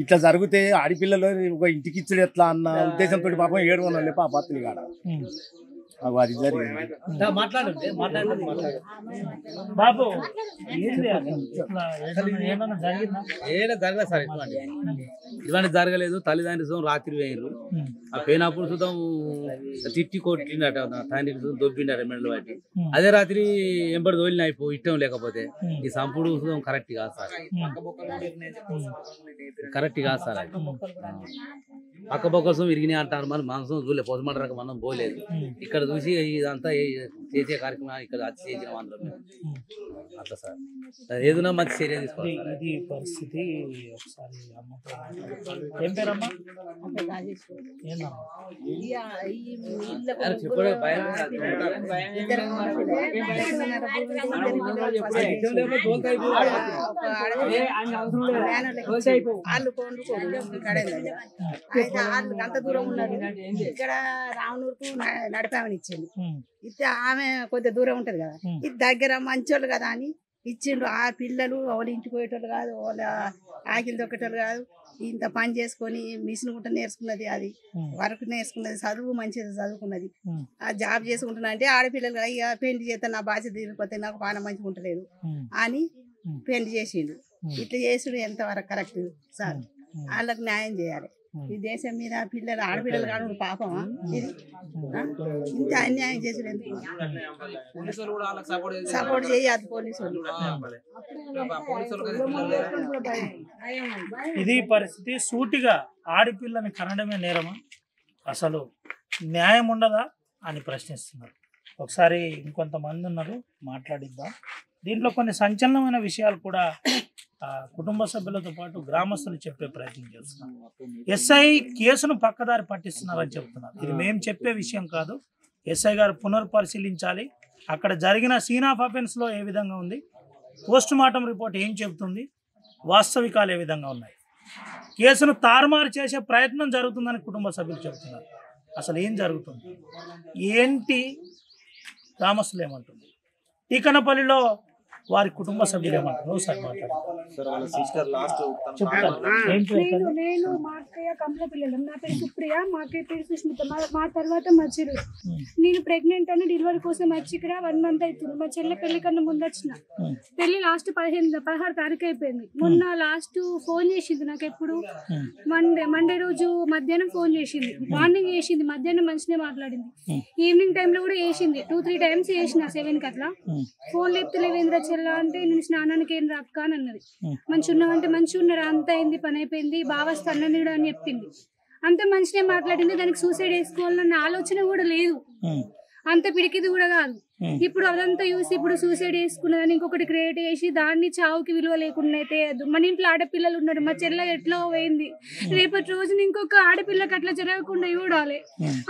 ఇట్లా జరిగితే ఆడపిల్లలు ఒక ఇంటికి ఇచ్చడు ఎట్లా అన్న ఉద్దేశంతో పాపం 700 పాప అత్తని కాడ అది జరిగింది. బాబు జరగలేదు సార్, ఇలాంటి జరగలేదు. తల్లిదండ్రులు రాత్రి వేయరు, ఆ పోయినప్పుడు చూద్దాం తిట్టి కొట్టిండట, తండ్రి దొబ్బిండట మెడలు బట్టి. అదే రాత్రి ఎంబడి తోలిన అయిపో ఇష్టం లేకపోతే ఈ సంపుడు చూద్దాం కరెక్ట్ కాదు సార్, కరెక్ట్ కాదు సార్. అది పక్క బొక్కసం విరిగినాయి అంటారు, మన మనసం చూడలే, పొద్దుమంటారు మనం పోలేదు. ఇక్కడ చూసి ఇదంతా చేసే కార్యక్రమం ఇక్కడ వచ్చి చేసిన అందరం అట్లా సార్. ఏదైనా మంచి చర్య తీసుకోవాలి. ఇది పరిస్థితి. ఒకసారి ఏం పేరమ్మా? అంత దూరం ఉన్నారు. ఇక్కడ రావణూరుకు నడిపామని ఇచ్చిండు. ఇస్తే ఆమె కొద్ది దూరం ఉంటది కదా, ఇది దగ్గర మంచోళ్ళు కదా అని ఇచ్చిండ్రు. ఆ పిల్లలు వాళ్ళ ఇంటికి పోయేటోళ్ళు కాదు, వాళ్ళ ఆకిలి దొక్కేటోళ్ళు కాదు. ఇంత పని చేసుకొని మిషన్ గుంట నేర్చుకున్నది, అది వర్క్ నేర్చుకున్నది, చదువు మంచిగా చదువుకున్నది. ఆ జాబ్ చేసుకుంటున్నా అంటే ఆడపిల్లలు ఇక పెళ్లి చేస్తే నా బాధ్యత తీరిపోతే నాకు పాన మంచిగా ఉంటలేదు అని పెళ్లి చేసిండు. ఇట్లా చేసుడు ఎంతవరకు కరెక్ట్ సార్? వాళ్ళకి న్యాయం చేయాలి. ఈ దేశం మీద పిల్లలు ఆడపిల్లలు కాదు పాపమా ఇది? ఇంత అన్యాయం చేసిన సపోర్ట్ చేయద్దు పోలీసులు. ఇది పరిస్థితి. సూటిగా ఆడపిల్లని కనడమే నేరమా, అసలు న్యాయం ఉండదా అని ప్రశ్నిస్తున్నారు. ఒకసారి ఇంకొంతమంది ఉన్నారు, మాట్లాడిద్దాం. దీంట్లో కొన్ని సంచలనమైన విషయాలు కూడా కుటుంబ సభ్యులతో పాటు గ్రామస్తులు చెప్పే ప్రయత్నం చేస్తున్నారు. ఎస్ఐ కేసును పక్కదారి పట్టిస్తున్నారని చెప్తున్నారు. ఇది మేము చెప్పే విషయం కాదు. ఎస్ఐ గారు పునర్పరిశీలించాలి. అక్కడ జరిగిన సీన్ ఆఫ్ అఫెన్స్లో ఏ విధంగా ఉంది, పోస్ట్ మార్టం రిపోర్ట్ ఏం చెబుతుంది, వాస్తవికాలు ఏ విధంగా ఉన్నాయి, కేసును తారుమారు చేసే ప్రయత్నం జరుగుతుందని కుటుంబ సభ్యులు చెబుతున్నారు. అసలు ఏం జరుగుతుంది ఏంటి, గ్రామస్తులు ఏమంటుంది, టీకనపల్లిలో వారి కుటుంబ సభ్యులు ఏమంటారు సార్ నేను మా అక్కయ్య కమల పిల్లలు, నా పేరు సుప్రియ, మా అక్కయ్య పేరు సుష్మిత, మా తర్వాత మచ్చిరు. నేను ప్రెగ్నెంట్ అని డెలివరీ కోసం వచ్చి ఇక్కడ 1 month అవుతుంది. మా చెల్లె పెళ్లి కన్నా ముందు వచ్చిన. పెళ్లి లాస్ట్ 16 తారీఖు అయిపోయింది. మొన్న లాస్ట్ ఫోన్ చేసింది నాకు. ఎప్పుడు మండే రోజు మధ్యాహ్నం ఫోన్ చేసింది. మార్నింగ్ చేసింది, మధ్యాహ్నం మంచిగా మాట్లాడింది. ఈవినింగ్ టైంలో కూడా చేసింది. 2-3 times చేసిన 7కి అట్లా. ఫోన్ లేపితే లేవేంద్ర చెల్ల అంటే నేను స్నానానికి ఏం రాక్క అని అన్నది. మంచి ఉన్నావంటే మంచిగా ఉన్నారా, అంత అయింది, పని అయిపోయింది, బాగా అన్నది అని చెప్పింది. అంత మంచిగా మాట్లాడింది. దానికి సూసైడ్ వేసుకోవాలన్న ఆలోచన కూడా లేదు, అంత పిడికిది కూడా కాదు. ఇప్పుడు అదంతా చూసి ఇప్పుడు సూసైడ్ చేసుకున్నదని ఇంకొకటి క్రియేట్ చేసి దాన్ని చావుకి విలువ లేకుండా అయితే మన ఇంట్లో ఆడపిల్లలు ఉన్నారు. మా చెల్ల ఎట్లా పోయింది, రేపటి రోజున ఇంకొక ఆడపిల్లకి అట్లా జరగకుండా చూడాలి.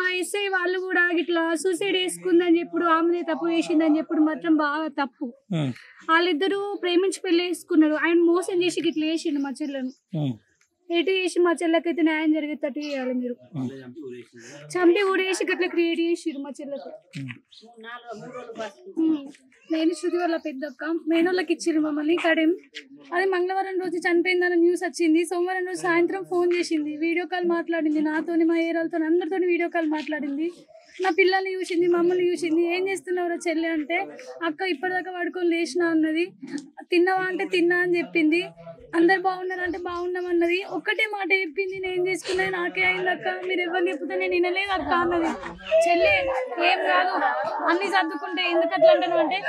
ఆ ఎస్ఐ వాళ్ళు కూడా ఇట్లా సూసైడ్ చేసుకుందని చెప్పుడు, ఆమె తప్పు చేసిందని చెప్పుడు మాత్రం బాగా తప్పు. వాళ్ళిద్దరూ ప్రేమించి పెళ్లి వేసుకున్నారు. ఆయన మోసం చేసి ఇట్లా వేసిండు మా చెల్లను. ఎటు చేసి మా చెల్లకైతే న్యాయం జరిగేటట్టు చేయాలి. మీరు చంపి ఊడేసి గట్లా క్రియేట్ చేసిరు మా చెల్లకు. నేను శృతి వాళ్ళ పెద్దక్క, మేనోళ్ళకి ఇచ్చిరు మమ్మల్ని కడేం. అది మంగళవారం రోజు చనిపోయిందన్న న్యూస్ వచ్చింది. సోమవారం రోజు సాయంత్రం ఫోన్ చేసింది, వీడియో కాల్ మాట్లాడింది నాతోని, మా ఏరాలతో అందరితో వీడియో కాల్ మాట్లాడింది. నా పిల్లల్ని చూసింది, మమ్మల్ని చూసింది. ఏం చేస్తున్నావురా చెల్లె అంటే, అక్క ఇప్పటిదాకా పడుకొని లేచినా అన్నది. తిన్నావా అంటే తిన్నా అని చెప్పింది. అందరు బాగున్నారంటే బాగున్నామన్నది. ఒక్కటే మాట చెప్పింది, నేను చేసుకున్నది నాకే అయింది అక్క, మీరు ఎవరు చెప్తే నేను వినలేదు అక్క అన్నది. చెల్లె ఏం కాదు అన్ని సర్దుకుంటే ఎందుకు అట్లా అంటాను అంటే,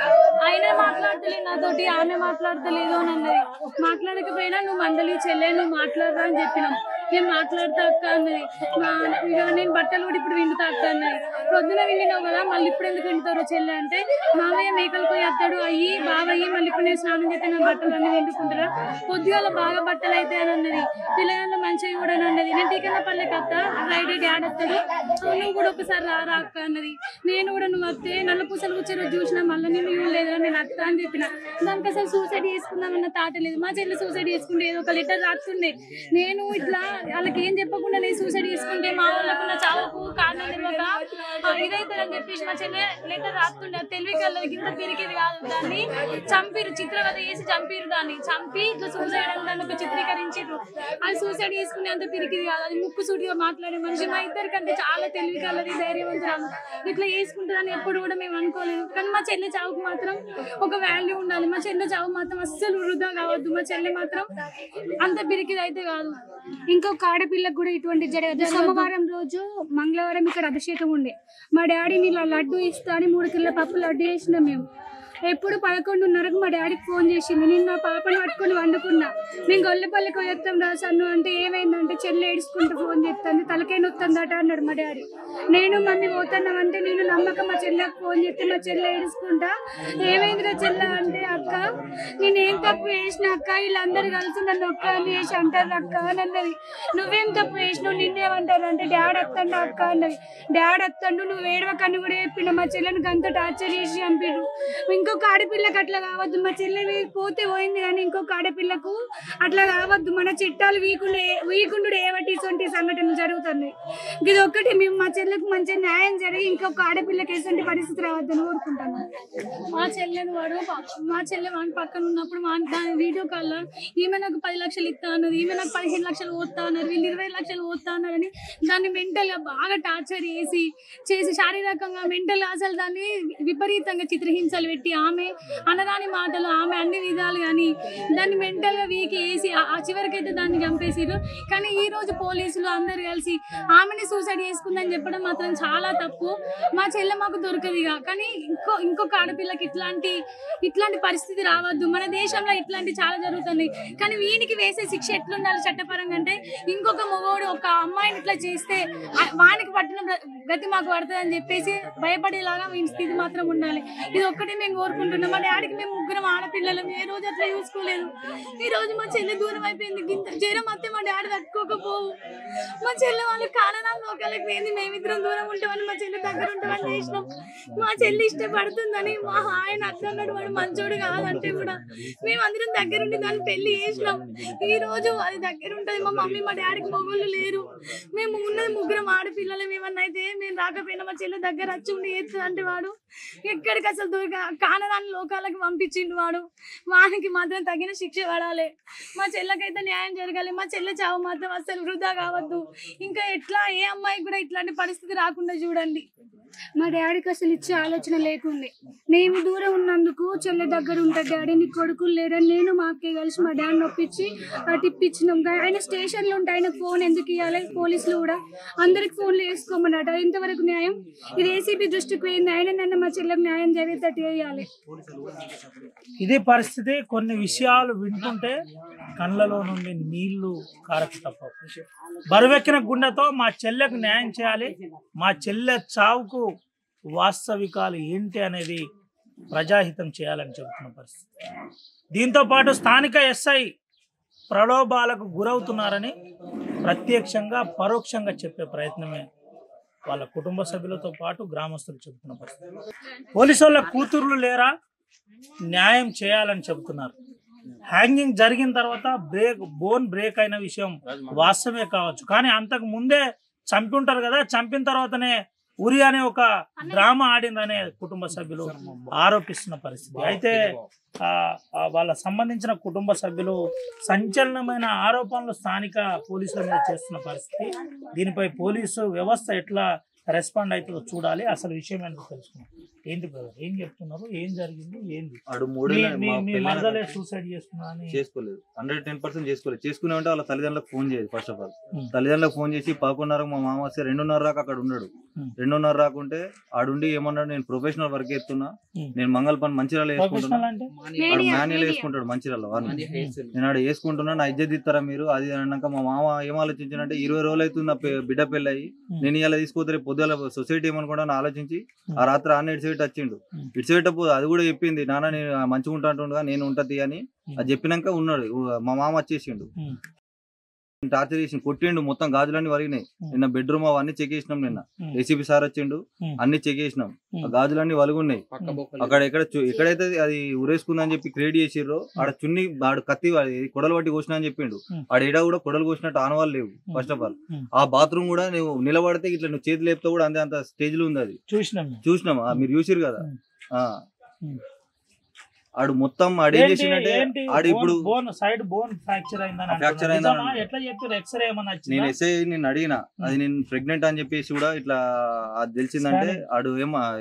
ఆయన మాట్లాడతలేదు నాతోటి, ఆమె మాట్లాడతలేదు అని అన్నది. మాట్లాడకపోయినా నువ్వు మందలి చెల్లె, నువ్వు మాట్లాడరా అని చెప్పినాం. నేను మాట్లాడతా అక్క అన్నది. ఇక నేను బట్టలు కూడా ఇప్పుడు విండుతా అక్క అన్నది. ప్రొద్దున విండినావు కదా మళ్ళీ ఇప్పుడు ఎందుకు వింటారో చెల్లె అంటే మావయ్య మేకలు పోయి అత్తాడు అయ్యి బావయ్యి మళ్ళీ ఇప్పుడు నేను స్నానం చేస్తే నా బట్టలు అన్నీ విండుకుంటారా పొద్దుగాల బాగా బట్టలు అయితే అని అన్నది. పిల్లగాళ్ళు మంచిగా కూడా అన్నది. నేను టీకన్న పల్లెకి అత్తా ఫ్రైడే డాడ్ వస్తాడు నువ్వు కూడా ఒకసారి రారా అక్క అన్నది. నేను కూడా నువ్వు వస్తే నల్ల పూసలు కూర్చొని చూసినా మళ్ళీ నేను ఇవ్వలేదురా నేను అత్త అని చెప్పిన. దానికి అసలు సూసైడ్ చేసుకుందామన్న తాట లేదు. మా చెల్లి సూసైడ్ చేసుకుంటే ఏదో ఒక లెటర్ రాస్తుండే. నేను ఇట్లా వాళ్ళకి ఏం చెప్పకుండా నేను సూసైడ్ చేసుకుంటే మా వాళ్ళకు నా చావుకు కారణం తెలియక ఇదైతుందని చెప్పేసి మా చెల్లె లెటర్ రాస్తుండే. తెలివి కల్లది కింద పెరిగేది కాదు. దాన్ని చంపిరు చిత్రవద వేసి చంపిరు. దాన్ని చంపి ఇట్లా సూసైడ్ అని దాన్ని ఒక చిత్రీకరించారు. అది సూసైడ్ చేసుకునే అంత పిరికిది కాదు. అది ముక్కు సూటిగా మాట్లాడే మనిషి. మా ఇద్దరి కంటే చాలా తెలివి కలది ధైర్యవంతురాలు. ఇట్లా వేసుకుంటుందని ఎప్పుడు కూడా మేము అనుకోలేదు. కానీ మా చెల్లె చావుకు మాత్రం ఒక వాల్యూ ఉండాలి. మా చెల్లె చావు మాత్రం అస్సలు వృధా కావద్దు. మా చెల్లె మాత్రం అంత పిరికిది అయితే కాదు. ఇంకొక ఆడపిల్లకు కూడా ఇటువంటి జరగదు. సోమవారం రోజు మంగళవారం ఇక్కడ అభిషేకం ఉండే. మా డాడీని ఇలా లడ్డు ఇస్తా అని 3 కిలోల పప్పు లడ్డు వేసినాం మేము. ఎప్పుడు 11:30కు మా డాడీకి ఫోన్ చేసింది. నేను నా పాపను పట్టుకొని వండుకున్నా. మేము గొల్లపల్లికి పోయేస్తాం రాసాను అంటే ఏమైందంటే చెల్లె ఏడుచుకుంటూ ఫోన్ చేస్తాను తలకాయ నొత్తుందట అన్నాడు మా డాడీ. నేను మమ్మీ పోతున్నామంటే నేను నమ్మకం మా చెల్లెకి ఫోన్ చేస్తే మా చెల్లె ఏడుచుకుంటా ఏమైందిరా చెల్లె అంటే అక్క నేనేం తప్పు చేసిన అక్క వీళ్ళందరూ కలిసి నన్ను ఒక్క అని చేసి అంటారు అక్క అని అన్నది. నువ్వేం తప్పు చేసినావు నిన్నేమంటారు అంటే డాడీ వస్తాడు అక్క అన్నది. డాడీ వస్తాడు నువ్వు ఏడవకని కూడా చెప్పిన. మా చెల్లెని గంత టార్చర్ చేసి చంపిడు. ఇంకొక ఆడపిల్లకు అట్లా కావద్దు. మా చెల్లె పోతే పోయింది కానీ ఇంకొక ఆడపిల్లకు అట్లా కావద్దు. మన చట్టాలు వీకుండు ఏవటి ఇటువంటి సంఘటనలు జరుగుతున్నాయి. ఇది ఒక్కటి మేము మా చెల్లెకు మంచిగా న్యాయం జరిగి ఇంకొక ఆడపిల్లకి ఎటువంటి పరిస్థితి రావద్దని కోరుకుంటాను. మా చెల్లెని వాడు మా చెల్లె వాడి పక్కన ఉన్నప్పుడు దాని వీడియో కాల్ ఈమె నాకు 10 లక్షలు ఇస్తా అన్నది. ఈమె నాకు 15 లక్షలు పోతా అన్నారు. వీళ్ళు 20 లక్షలు పోతా అన్నారని దాన్ని మెంటల్గా బాగా టార్చర్ చేసి శారీరకంగా మెంటల్గా అసలు దాన్ని విపరీతంగా చిత్రహింసలు పెట్టి ఆమె అనరాని మాటలు ఆమె అన్ని విధాలు కానీ దాన్ని మెంటల్గా వీకి వేసి చివరికైతే దాన్ని చంపేసారు. కానీ ఈ రోజు పోలీసులు అందరు కలిసి ఆమెని సూసైడ్ చేసుకుందని చెప్పడం మాత్రం చాలా తప్పు. మా చెల్లె మాకు దొరకదుగా. కానీ ఇంకొక ఆడపిల్లకి ఇట్లాంటి పరిస్థితి రావద్దు. మన దేశంలో ఇట్లాంటి చాలా జరుగుతున్నాయి. కానీ వీనికి వేసే శిక్ష ఎట్లుండాలి చట్టపరంగా అంటే ఇంకొక మగవాడు ఒక అమ్మాయిని ఇట్లా చేస్తే వానికి పట్టిన గతి మాకు పడుతుంది అని చెప్పేసి భయపడేలాగా వీని స్థితి మాత్రం ఉండాలి. ఇది ఒక్కటే మేము కోరుకుంటున్నాం. మా డాడీకి మేము 3 ఆడపిల్లలు ఏ రోజు అట్లా చూసుకోలేదు. ఈ రోజు మా చెల్లె దూరం అయిపోయింది. జ్వరం వస్తే మా డాడీ తట్టుకోకపోవు. మా చెల్లె వాళ్ళు కారణాలు లోకాలకు పోయింది. మేమిద్దరం దూరం ఉంటామని మా చెల్లె దగ్గర ఉంటామని చేసినాం. మా చెల్లి ఇష్టపడుతుందని మా ఆయన అర్థన్నాడు. వాడు మంచోడు కాదంటే కూడా మేమందరం దగ్గరుండి దాన్ని పెళ్లి చేసినాం. ఈ రోజు అది దగ్గర ఉంటుంది. మా మమ్మీ మా డాడీకి మొగోళ్ళు లేరు. మేము ఉన్నది 3 ఆడపిల్లలు. ఏమన్నా అయితే మేము రాకపోయినా మా చెల్లె దగ్గర వచ్చి ఉండి చేస్తుంది అంటే వాడు ఎక్కడికి అసలు కానరాని లోకాలకు పంపించిండు. వానికి మాత్రం తగిన శిక్ష పడాలి. మా చెల్లెకైతే న్యాయం జరగాలి. మా చెల్లె చావు మాత్రం అసలు వృధా కావద్దు. ఇంకా ఎట్లా ఏ అమ్మాయికి కూడా ఇట్లాంటి పరిస్థితి రాకుండా చూడండి. మా డాడీకి అసలు ఇచ్చే ఆలోచన లేకుండే. మేము దూరం ఉన్నందుకు చెల్లె దగ్గర ఉంటాడు డాడీ నీ కొడుకులు లేరని నేను మా అక్క కలిసి మా డాడీని ఒప్పించి అటు ఇప్పించినాం. ఆయన స్టేషన్లో ఉంటే ఆయన ఫోన్ ఎందుకు ఇవ్వాలి? పోలీసులు కూడా అందరికి ఫోన్లు వేసుకోమన్నట. ఇంతవరకు న్యాయం ఇది ఏసీపీ దృష్టికి పోయింది. ఆయన నన్ను మా చెల్లెకు న్యాయం జరిగేటట్టు వేయాలి. ఇదే పరిస్థితి. కొన్ని విషయాలు వింటుంటే కళ్ళలో నుండి నీళ్లు కారక తప్ప బరువెక్కిన గుండెతో మా చెల్లెకు న్యాయం చేయాలి. మా చెల్లె చావుకు వాస్తవికాలు ఏంటి అనేది ప్రజాహితం చేయాలని చెబుతున్న పరిస్థితి. దీంతో పాటు స్థానిక ఎస్ఐ ప్రలోభాలకు గురవుతున్నారని ప్రత్యక్షంగా పరోక్షంగా చెప్పే ప్రయత్నమే వాళ్ళ కుటుంబ సభ్యులతో పాటు గ్రామస్తులు చెబుతున్న పరిస్థితి. పోలీసు వాళ్ళ కూతుర్లు లేరా న్యాయం చేయాలని చెబుతున్నారు. హ్యాంగింగ్ జరిగిన తర్వాత బోన్ బ్రేక్ అయిన విషయం వాస్తవమే కావచ్చు. కానీ అంతకు ముందే చంపి ఉంటారు కదా. చంపిన తర్వాతనే ఉరి అనే ఒక డ్రామా ఆడిందనే కుటుంబ సభ్యులు ఆరోపిస్తున్న పరిస్థితి. అయితే వాళ్ళ సంబంధించిన కుటుంబ సభ్యులు సంచలనమైన ఆరోపణలు స్థానిక పోలీసుల మీద చేస్తున్న పరిస్థితి. దీనిపై పోలీసు వ్యవస్థ ఎట్లా రెస్పాండ్ అవుతుందో చూడాలి. అసలు విషయం ఏంటో తెలుసుకుందాం. ఏంటి బ్రదర్, ఏం చెప్తున్నారు, ఏం జరిగింది, ఏంది? ఆడు మూడేళ్ళ మీ మా పెళ్ళైన మరదలే సూసైడ్ చేసుకున్నా అని చేసుకోలేదు, 110% చేసుకోలేదు. చేసుకునే ఉంటే వాళ్ళ తల్లిదండ్రులకు ఫోన్ చేయదు. ఫస్ట్ ఆఫ్ ఆల్ తల్లిదండ్రులకు ఫోన్ చేసి 11:30 మా మామ వస్తే 2:30 దాకా అక్కడ ఉన్నాడు. 2:30 రాకుంటే ఆడుండి ఏమన్నాడు, నేను ప్రొఫెషనల్ వర్క్ చేస్తున్నా, నేను మంగళ పని మంచిర్యాల వేసుకుంటున్నా. ఆడు మాన్యువల్ వేసుకుంటాడు మంచిర్యాల వాడిని. నేను ఆడ వేసుకుంటున్నా, నా ఇజ్జత్ ఇస్తారా మీరు అది అన్నాక మా మామ ఏం ఆలోచించానంటే 20 రోజులు అవుతుంది నా బిడ్డ పెళ్ళి అయ్యి, నేను ఇలా తీసుకుపోతే పొద్దుల సొసైటీ ఏమనుకుంటా ఆలోచించి ఆ రాత్రి ఆన్న ఇటు సైడ్ వచ్చిండు. ఇటు సైడ్ అది కూడా చెప్పింది, నాన్న నేను మంచిగా ఉంటా అంటుండగా నేను ఉంటది అని అది చెప్పినాక ఉన్నాడు. మా మామ వచ్చేసిండు, టార్చర్ చేసి కొట్టిండు, మొత్తం గాజులన్నీ వరిగినాయి. నిన్న బెడ్రూమ్ అవన్నీ చెక్ చేసినాం. నిన్న ఏసీపీ సార్ వచ్చిండు, అన్ని చెక్ చేసినాం. ఆ గాజులన్నీ వలుగున్నాయి. అక్కడ ఎక్కడైతే అది ఉరేసుకుందని చెప్పి క్రియేట్ చేసిర్రో ఆడ చున్ని ఆడు కత్తి కొడలు పట్టి కోసిన అని చెప్పిండు. ఆడ ఏడా కూడా కొడలు కోసినట్టు ఆనవాళ్ళు లేవు. ఫస్ట్ ఆఫ్ ఆల్ ఆ బాత్రూమ్ కూడా నువ్వు నిలబడితే ఇట్లా నువ్వు చేతి లేపుతో కూడా అంత స్టేజ్ లో ఉంది. అది చూసినాం, మీరు చూసిరు కదా. ఆడు మొత్తం ఆడేం చేసిందంటే ఆడు ఇప్పుడు ఫ్రాక్చర్ అయిందని నేను ఎస్ఐ నేను అడిగిన, అది నేను ప్రెగ్నెంట్ అని చెప్పేసి కూడా ఇట్లా అది తెలిసిందంటే ఆడు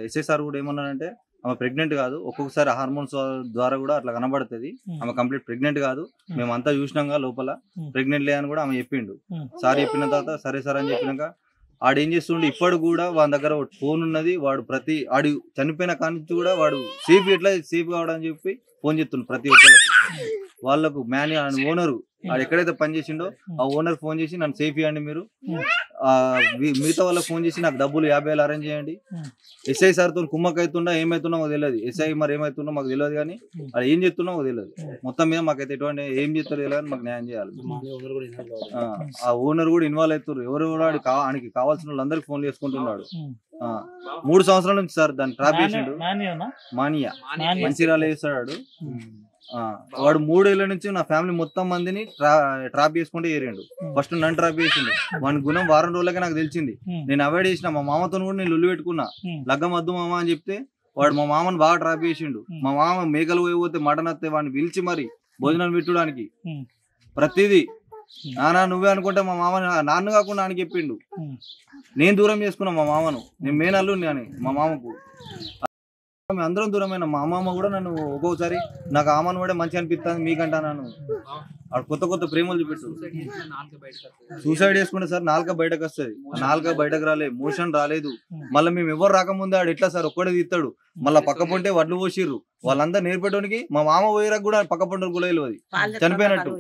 ఎస్ఐ సార్ కూడా ఏమన్నాడంటే ఆమె ప్రెగ్నెంట్ కాదు, ఒక్కొక్కసారి హార్మోన్స్ ద్వారా కూడా అట్లా కనబడుతుంది, ఆమె కంప్లీట్ ప్రెగ్నెంట్ కాదు, మేమంతా చూసినాక లోపల ప్రెగ్నెంట్ లే అని కూడా ఆమె చెప్పిండు. సార్ చెప్పిన తర్వాత సరే సార్ అని చెప్పినాక ఆడేం చేస్తుండే ఇప్పుడు కూడా వాడి దగ్గర ఫోన్ ఉన్నది. వాడు ప్రతి ఆడు చనిపోయిన కానించి కూడా వాడు సేఫ్ కావడం చెప్పి ఫోన్ చేస్తుండు ప్రతి ఒక్కరికి. వాళ్ళకు ఓనరు ఆడు ఎక్కడైతే పని చేసిండో ఆ ఓనర్ ఫోన్ చేసి నన్ను సేఫ్ ఇవ్వండి మీరు, మిగతా వాళ్ళకి ఫోన్ చేసి నాకు డబ్బులు 50,000 అరేంజ్ చేయండి. ఎస్ఐ సార్తో కుమ్మక్ అవుతుండా ఏమవుతున్నా మాకు తెలియదు, ఎస్ఐ మరి ఏమవుతున్నా మాకు తెలియదు, కానీ అది ఏం చెప్తున్నా మాకు తెలియదు. మొత్తం మీద మాకైతే ఎటువంటి ఏం చెప్తారో తెలియదు, మాకు న్యాయం చేయాలి. ఆ ఓనర్ కూడా ఇన్వాల్వ్ అవుతారు. ఎవరు కూడా ఆయనకి కావాల్సిన వాళ్ళందరికి ఫోన్ చేసుకుంటున్నాడు. 3 సంవత్సరాల నుంచి సార్ దాన్ని ట్రాప్ చేసిండు. మానియా మంచిర్యాల వేస్తాడు వాడు. 3 ఏళ్ల నుంచి నా ఫ్యామిలీ మొత్తం మందిని ట్రాప్ చేసుకుంటే ఏరిండు. ఫస్ట్ నన్ను ట్రాప్ చేసిండు. వాడి గుణం వారం రోజులకే నాకు తెలిసింది. నేను అవాయిడ్ చేసిన, మా మామతో కూడా నేను లొల్లి పెట్టుకున్నా, లగ్గం వద్దు మామ అని చెప్తే వాడు మా మామని బాగా ట్రాప్ చేసిండు. మా మామ మేకలు పోయిపోతే మటన్ వస్తే వాడిని పిలిచి మరి భోజనం పెట్టడానికి ప్రతిదీ నాన్న నువ్వే అనుకుంటే మా మామ నాన్న కాకుండా అని చెప్పిండు. నేను దూరం చేసుకున్నా మా మామను, నేను మేనల్లు అని మా మామకు. అందరం దూరమైన మా అమ్మమ్మ కూడా నన్ను ఒక్కొక్కసారి నాకు ఆమెను కూడా మంచిగా అనిపిస్తుంది మీకంటా నన్ను కొత్త ప్రేమలు చూపెట్టు. సూసైడ్ చేసుకుంటే సార్ నాలుక బయటకు వస్తుంది, నాలుక బయటకు రాలేదు, మోషన్ రాలేదు. మళ్ళీ మేము ఎవరు రాకముందే ఆడు ఎట్లా సార్ ఒక్కడే తీస్తాడు. మళ్ళీ పక్క పొంటే వడ్లు పోసిర్రు వాళ్ళందరూ నేర్పేటోనికి. మా మామ పోయేరాకు కూడా పక్క పొంట కూడా తెలియదు చనిపోయినట్టు.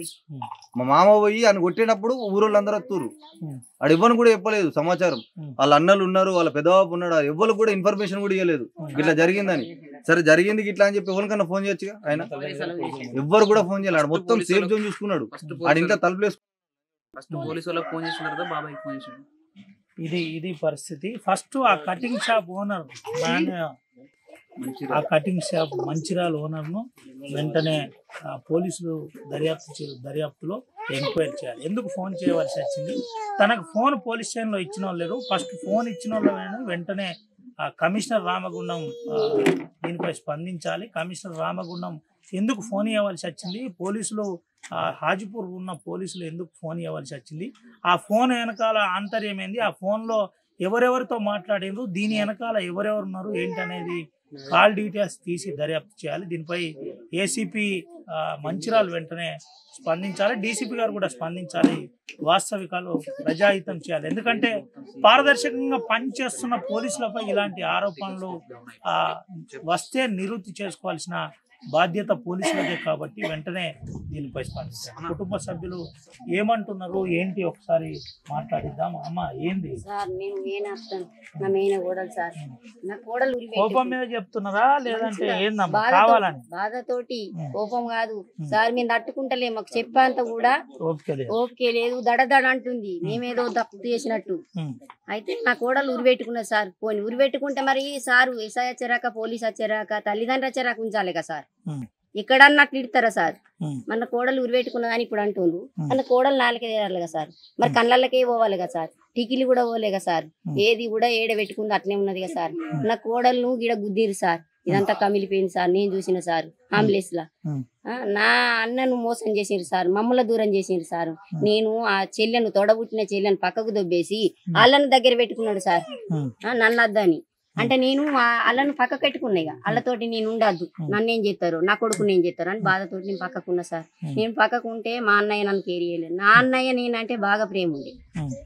మా మామ పోయి ఆయన కొట్టినప్పుడు ఊరోళ్ళందరూ వస్తుర్రు. ఆడు ఇవ్వను కూడా చెప్పలేదు సమాచారం. వాళ్ళ అన్నలు ఉన్నారు, వాళ్ళ పెద్దబాబు ఉన్నాడు, ఎవరు కూడా ఇన్ఫర్మేషన్ కూడా ఇవ్వలేదు ఇట్లా జరిగిందని. సరే జరిగింది ఇట్లా అని చెప్పి ఎవరికన్నా ఫోన్ చేయొచ్చుగా, ఆయన ఎవ్వరు కూడా ఫోన్ చేయాలి. ఆడు మొత్తం సేఫ్ జోన్ చూసుకున్నాడు. ఆడు ఇంకా తలుపులేసు ఇది పరిస్థితి. ఫస్ట్ ఆ కటింగ్ షాప్ ఓనర్, ఆ కటింగ్ షాప్ మంచిర్యాల ఓనర్ను వెంటనే పోలీసులు దర్యాప్తులో ఎంక్వైరీ చేయాలి. ఎందుకు ఫోన్ చేయవలసి వచ్చింది? తనకు ఫోన్ పోలీస్ స్టేషన్లో ఇచ్చిన వాళ్ళు లేరు. ఫస్ట్ ఫోన్ ఇచ్చిన వాళ్ళు వెంటనే కమిషనర్ రామగుండం దీనిపై స్పందించాలి. కమిషనర్ రామగుండం ఎందుకు ఫోన్ ఇవ్వవలసి వచ్చింది? పోలీసులు హాజీపూర్ ఉన్న పోలీసులు ఎందుకు ఫోన్ ఇవ్వవలసి వచ్చింది? ఆ ఫోన్ వెనకాల ఆంతర్యం ఏంది? ఆ ఫోన్లో ఎవరెవరితో మాట్లాడిండ్రు, దీని వెనకాల ఎవరెవరు ఉన్నారు ఏంటి అనేది కాల్ డీటెయిల్స్ తీసి దర్యాప్తు చేయాలి. దీనిపై ఏసీపీ మంచిర్యాల వెంటనే స్పందించాలి, డీసీపీ గారు కూడా స్పందించాలి, వాస్తవికాలు ప్రజాహితం చేయాలి. ఎందుకంటే పారదర్శకంగా పనిచేస్తున్న పోలీసులపై ఇలాంటి ఆరోపణలు వస్తే నివృత్తి చేసుకోవాల్సిన బాధ్యత పోలీసులదే కాబట్టి వెంటనే దీనిపై స్పందించాలి. కుటుంబ సభ్యులు ఏమంటున్నారు ఏంటి ఒకసారి మాట్లాడిద్దాం. అమ్మ ఏంది కోపం మీద చెప్తున్నారా లేదంటే ఏందమ్మా కావాలని? బాధతోటి కోపం కాదు సార్, మేము తట్టుకుంటలే, మాకు చెప్పేంత కూడా ఓకే లేదు, దడదడ అంటుంది, మేమేదో తప్పు చేసినట్టు. అయితే నా కోడలు ఉరిపెట్టుకున్నది సార్. పోనీ ఉరిపెట్టుకుంటే మరి సారు ఎస్ఐ వచ్చారాక పోలీస్ వచ్చారాక తల్లిదండ్రులు వచ్చారాక ఉంచాలి కదా సార్. ఎక్కడ అన్నట్లు ఇడతారా సార్? మన కోడలు ఉరిపెట్టుకున్నదని ఇప్పుడు అంటుండ్రు. మన కోడలు నాలుకే తీరాలి కదా సార్. మరి కళ్ళకే పోవాలి కదా సార్, టికిలు కూడా పోలే కదా సార్, ఏది కూడా ఏడ పెట్టుకుంది అట్నే ఉన్నది కదా సార్. నా కోడలను గిడ గుద్దిరు సార్, ఇదంతా కమిలిపోయింది సార్, నేను చూసిన సార్ అంబులెన్స్ లా. నా అన్నను మోసం చేసిండ్రు సార్, మమ్మల్ని దూరం చేసిండ్రు సార్. నేను ఆ చెల్లెను తొడబుట్టిన చెల్లెను పక్కకు దొబ్బేసి వాళ్ళను దగ్గర పెట్టుకున్నాడు సార్, నన్ను అద్దని. అంటే నేను వాళ్ళను పక్క పెట్టుకున్నా ఇక వాళ్ళతోటి నేను ఉండద్దు, నన్ను ఏం చేస్తారు, నా కొడుకుని ఏం చేస్తారు అని బాధతోటి నేను పక్కకున్నా సార్. నేను పక్కకుంటే మా అన్నయ్య నన్ను కేర్ చేయలేదు. నా అన్నయ్య నేనంటే బాగా ప్రేమ ఉండే,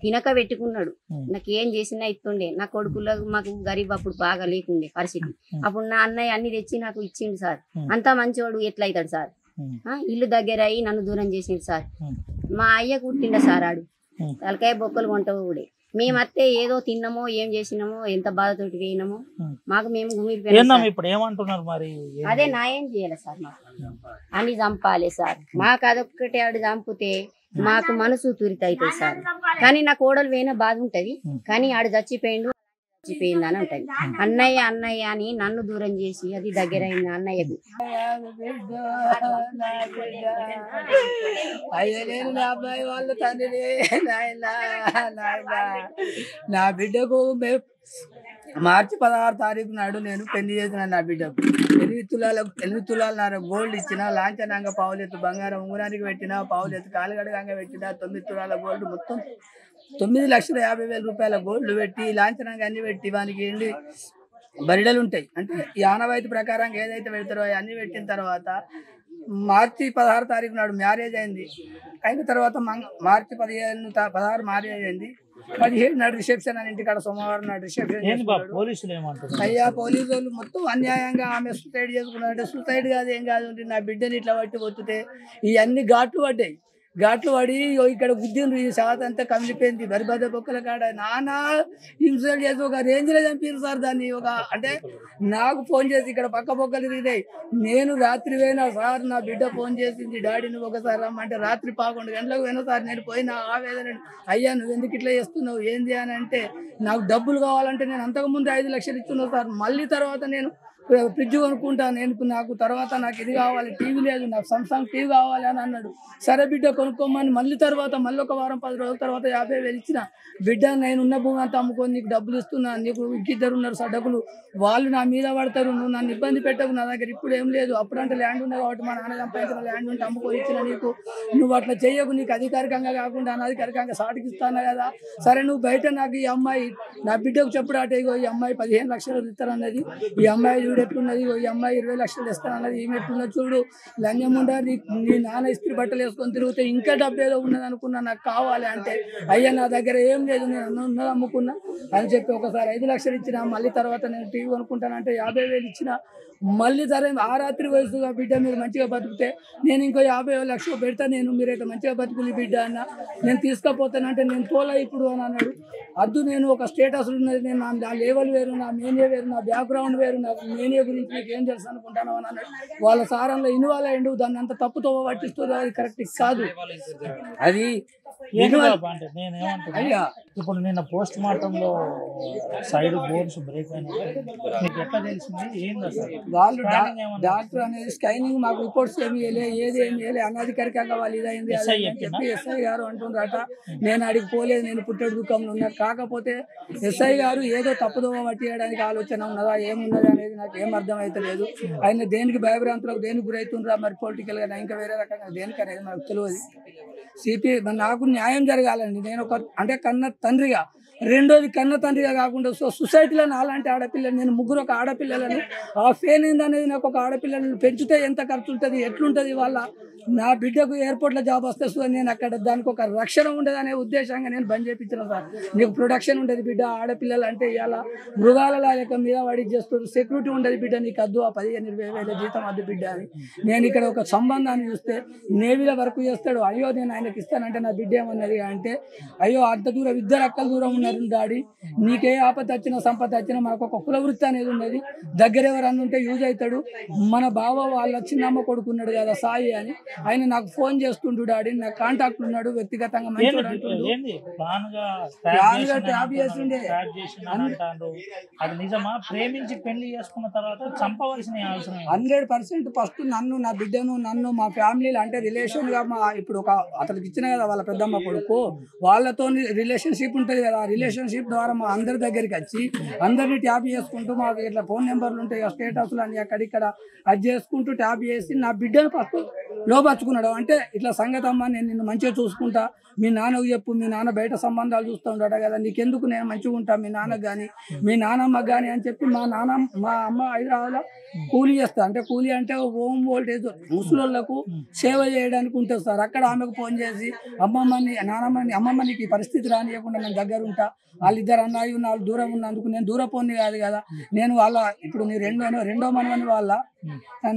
తినక పెట్టుకున్నాడు, నాకు ఏం చేసినా ఇస్తుండే. నా కొడుకులకు మాకు గరీబ్ అప్పుడు బాగా లేకుండే పరిస్థితి. అప్పుడు నా అన్నయ్య అన్ని తెచ్చి నాకు ఇచ్చిండు సార్. అంతా మంచివాడు ఎట్లా అవుతాడు సార్? ఇల్లు దగ్గర అయ్యి నన్ను దూరం చేసిండు సార్. మా అయ్య కుట్టిండ సార్ ఆడు తలకాయ బొక్కలు కొంటవు కూడా. మేమత్తే ఏదో తిన్నామో ఏం చేసినామో ఎంత బాధతోటి పోయినామో మాకు మేము ఇప్పుడు ఏమంటున్నారు మరి? అదే న్యాయం చేయాలి సార్, మాకు అని చంపాలి సార్. మాకు అదొక్కటి ఆడు చంపితే మాకు మనసు తురిత అవుతుంది సార్. కానీ నా కోడలు పోయినా బాధ ఉంటది, కానీ ఆడు చచ్చిపోయిండు చచ్చిపోయింది అని ఉంటది. అన్నయ్య అన్నయ్య అని నన్ను దూరం చేసి అది దగ్గర అయింది అన్నయ్యకు. అయ్యలేను నా అబ్బాయి వాళ్ళ తండ్రి నా బిడ్డకు మార్చి 16 తారీఖు నాడు నేను పెళ్లి చేసిన. నా బిడ్డకు 8 తులాల గోల్డ్ ఇచ్చిన, లాంఛనంగా పావులెత్తు బంగారం ఉంగరానికి పెట్టిన, పావులెత్తు కాలుగడగంగా పెట్టిన, 9 తులాల గోల్డ్ మొత్తం 9,50,000 రూపాయల గోల్డ్ పెట్టి లాంఛనంగా అన్ని పెట్టి వానికి ఏంటి బరిడలు ఉంటాయి అంటే ఈ ఆనవాయితీ ప్రకారం ఏదైతే పెడతారో అన్ని పెట్టిన తర్వాత మార్చి 16 తారీఖు నాడు మ్యారేజ్ అయింది. అయిన తర్వాత మార్చి 16 మ్యారేజ్ అయింది. 17 నాడు రిసెప్షన్ అని ఇంటికాడ సోమవారం నాడు రిసెప్షన్. అయ్యా పోలీసు వాళ్ళు మొత్తం అన్యాయంగా ఆమె సూసైడ్ చేసుకున్నారంటే సూసైడ్ కాదు ఏం కాదు, నా బిడ్డని ఇట్లా పట్టి పోతుంటే ఇవన్నీ ఘాట్లు పడ్డాయి. ఘాట్లు పడి ఇక్కడ గుద్దిండ్రు, ఈ శాతం అంతా కమిలిపోయింది. బరిబద్ద బొక్కల కాడ నానా ఇన్సల్ట్ చేసి ఒక రేంజ్లో చంపారు సార్ దాన్ని. అంటే నాకు ఫోన్ చేసి ఇక్కడ పక్క బొక్కలు తిరిగినాయి. నేను రాత్రి పోయినా సార్, నా బిడ్డ ఫోన్ చేసింది డాడీ నువ్వు ఒకసారి రమ్మంటే రాత్రి 11 గంటలకు పోయినా సార్. నేను పోయినా ఆవేదన, అయ్యా నువ్వు ఎందుకు ఇట్లా చేస్తున్నావు ఏంది అని అంటే నాకు డబ్బులు కావాలంటే నేను అంతకుముందు 5 లక్షలు ఇస్తున్నావు సార్. మళ్ళీ తర్వాత నేను ఫ్రిడ్జ్ కొనుక్కుంటా, నాకు తర్వాత నాకు ఇది కావాలి, టీవీ లేదు, నాకు సామ్సంగ్ టీవీ కావాలి అని అన్నాడు. సరే బిడ్డ కొనుక్కోమని మళ్ళీ తర్వాత మళ్ళీ ఒక వారం 10 రోజుల తర్వాత 50,000 ఇచ్చిన. బిడ్డ నేను ఉన్న భూమి అంతా అమ్ముకొని నీకు డబ్బులు ఇస్తున్నా, నీకు ఇంకిద్దరు ఉన్నారు సడ్డకులు, వాళ్ళు నా మీద పడతారు, నువ్వు నన్ను ఇబ్బంది పెట్టకు, నా దగ్గర ఇప్పుడు ఏం లేదు. అప్పుడంటే ల్యాండ్ ఉంది కాబట్టి మా నాన్న సంపాదించిన ల్యాండ్ ఉంటే అమ్ముకొని ఇచ్చిన నీకు, నువ్వు అట్లా చేయకు, నీకు అధికారికంగా కాకుండా అనధికారికంగా సాటికి ఇస్తాను కదా. సరే నువ్వు బయట నాకు ఈ అమ్మాయి నా బిడ్డకు చెప్పుడు అటే, ఇగో ఈ అమ్మాయి 15 లక్షలు ఇస్తారన్నది, ఈ అమ్మాయి చూడు ఎట్లున్నది, ఈ అమ్మాయి 20 లక్షలు ఇస్తానన్నది, ఈమె ఎట్లున్నది చూడు లంజముండా, నీ నాన్న ఇస్త్రీ బట్టలు వేసుకొని తిరిగితే ఇంకా డబ్బు ఏదో ఉన్నది అనుకున్నా, నాకు కావాలి అంటే అయ్యా నా దగ్గర ఏం లేదు, నేను ఉన్నది అమ్ముకున్నా అని చెప్పి ఒకసారి 5 లక్షలు ఇచ్చిన. మళ్ళీ తర్వాత నేను టీవీ కొనుక్కుంటానంటే 50,000 ఇచ్చిన. మళ్ళీ సరే ఆ రాత్రి వయసుగా బిడ్డ మీరు మంచిగా బతుకుతే నేను ఇంకో 50 లక్షలు పెడతా, నేను మీరైతే మంచిగా బతుకుని బిడ్డ అన్న, నేను తీసుకపోతానంటే నేను తోలా ఇప్పుడు అని అన్నాడు. అద్దు నేను ఒక స్టేటస్ ఉన్నది, నేను నా లెవెల్ వేరు, నా మేనే వేరు, నా బ్యాక్గ్రౌండ్ వేరు, నాకు మేనే గురించి నీకు ఏం తెలుసు అనుకుంటాను అని అన్నాడు. వాళ్ళ సారంలో ఇన్వాల్వ్ అయ్యిండు, దాన్ని అంత తప్పుతో పట్టిస్తుంది, అది కరెక్ట్ కాదు. అది అయ్యా ఇప్పుడు నిన్న పోస్ట్ మార్టం లో సైడ్ బోన్స్ బ్రేక్ వాళ్ళు డాక్టర్ అనేది స్కైనింగ్ మాకు రిపోర్ట్స్ ఏమి ఏది ఏమి వేయలే, అనధికారికంగా వాళ్ళు ఇదైంది అని చెప్పి ఎస్ఐ గారు అంటుండ్రట. నేను అడిగి పోలేదు, నేను పుట్టెడు దుఃఖంలో ఉన్నా. కాకపోతే ఎస్ఐ గారు ఏదో తప్పుదోవ పట్టియడానికి ఆలోచన ఉన్నదా ఏమున్నది అనేది నాకు ఏం అర్థమైతలేదు. ఆయన దేనికి భయభ్రాంతులకు దేనికి గురవుతుండ్రా మరి పొలిటికల్ గా ఇంకా వేరే రకంగా దేనికి అనేది మనకు తెలియదు. సిపి నాకు న్యాయం జరగాలండి. నేను ఒక అంటే కన్న తండ్రిగా, రెండోది కన్న తండ్రిగా కాకుండా సొసైటీలో అలాంటి ఆడపిల్లలు, నేను ముగ్గురు ఒక ఆడపిల్లలను ఆ ఫెయిల్ అయింది అనేది నాకు ఒక ఆడపిల్లలను పెంచితే ఎంత ఖర్చు ఉంటుంది, ఎట్లుంటుంది వాళ్ళ. నా బిడ్డకు ఎయిర్పోర్ట్లో జాబ్ వస్తే నేను అక్కడ దానికి ఒక రక్షణ ఉండదు అనే ఉద్దేశంగా నేను బంద్ చేయించిన సార్. నీకు ప్రొడక్షన్ ఉండదు బిడ్డ, ఆడపిల్లలు అంటే ఇవాళ మృగాల లెక్క మీద వాడి చేస్తారు, సెక్యూరిటీ ఉండదు బిడ్డ, నీకు అద్దు ఆ 15-20 జీతం అద్దు బిడ్డ అని. నేను ఇక్కడ ఒక సంబంధాన్ని చూస్తే నేవీలో వర్క్ చేస్తాడు, అయ్యో నేను ఆయనకి ఇస్తానంటే నా బిడ్డ ఏమన్నది అంటే అయ్యో అంత దూరం 2 అక్కల దూరం ఉన్నారు డాడీ, నీకే ఆపద వచ్చినా సంపద వచ్చినా మనకు ఒక కుల వృత్తి అనేది ఉన్నది, దగ్గర ఎవరన్నా ఉంటే యూజ్ అవుతాడు. మన బావ వాళ్ళ చిన్నమ్మ కొడుకున్నాడు కదా సాయి అని, ఆయన నాకు ఫోన్ చేస్తుండు డాడీ, నాకు కాంటాక్ట్ ఉన్నాడు వ్యక్తిగతంగా మంచిగా అంటుండు. ట్యాప్ చేస్తుండే. అది నిజమా? ప్రేమించి పెళ్లి చేసుకున్న తర్వాత చంపవలసిన అవసరం 100% ఫస్ట్ నన్ను, నా బిడ్డను, నన్ను, మా ఫ్యామిలీలో అంటే రిలేషన్ గా ఇప్పుడు ఒక అతనికి ఇచ్చిన కదా వాళ్ళ పెద్దమ్మ కొడుకు, వాళ్ళతో రిలేషన్షిప్ ఉంటుంది కదా, రిలేషన్షిప్ ద్వారా మా అందరి దగ్గరికి వచ్చి అందరినీ ట్యాప్ చేసుకుంటూ మాకు ఇట్లా ఫోన్ నెంబర్లు ఉంటాయి, స్టేటస్లు అని అక్కడిక్కడ అది చేసుకుంటూ ట్యాప్ చేసి నా బిడ్డను ఫస్ట్ లోపరుచుకున్నాడు. అంటే ఇట్లా సంగతమ్మ నేను నిన్ను మంచిగా చూసుకుంటా, మీ నాన్నకు చెప్పు, మీ నాన్న బయట సంబంధాలు చూస్తూ ఉంటాడు కదా, నీకెందుకు నేను మంచిగా ఉంటా మీ నాన్నకు కానీ మీ నాన్నమ్మకు కానీ అని చెప్పి మా అమ్మ హైదరాబాద్లో కూలీ చేస్తా. అంటే కూలీ అంటే హోమ్ వోల్టేజ్ ముసలోళ్ళకు సేవ చేయడానికి ఉంటుంది సార్. అక్కడ ఆమెకు ఫోన్ చేసి అమ్మమ్మ నీకు ఈ పరిస్థితి రానియకుండా నేను దగ్గర ఉంటా, వాళ్ళిద్దరు అన్నయ్య వాళ్ళు దూరం ఉన్నందుకు నేను దూరపోని కాదు కదా, నేను వాళ్ళ ఇప్పుడు నీ రెండో మనవని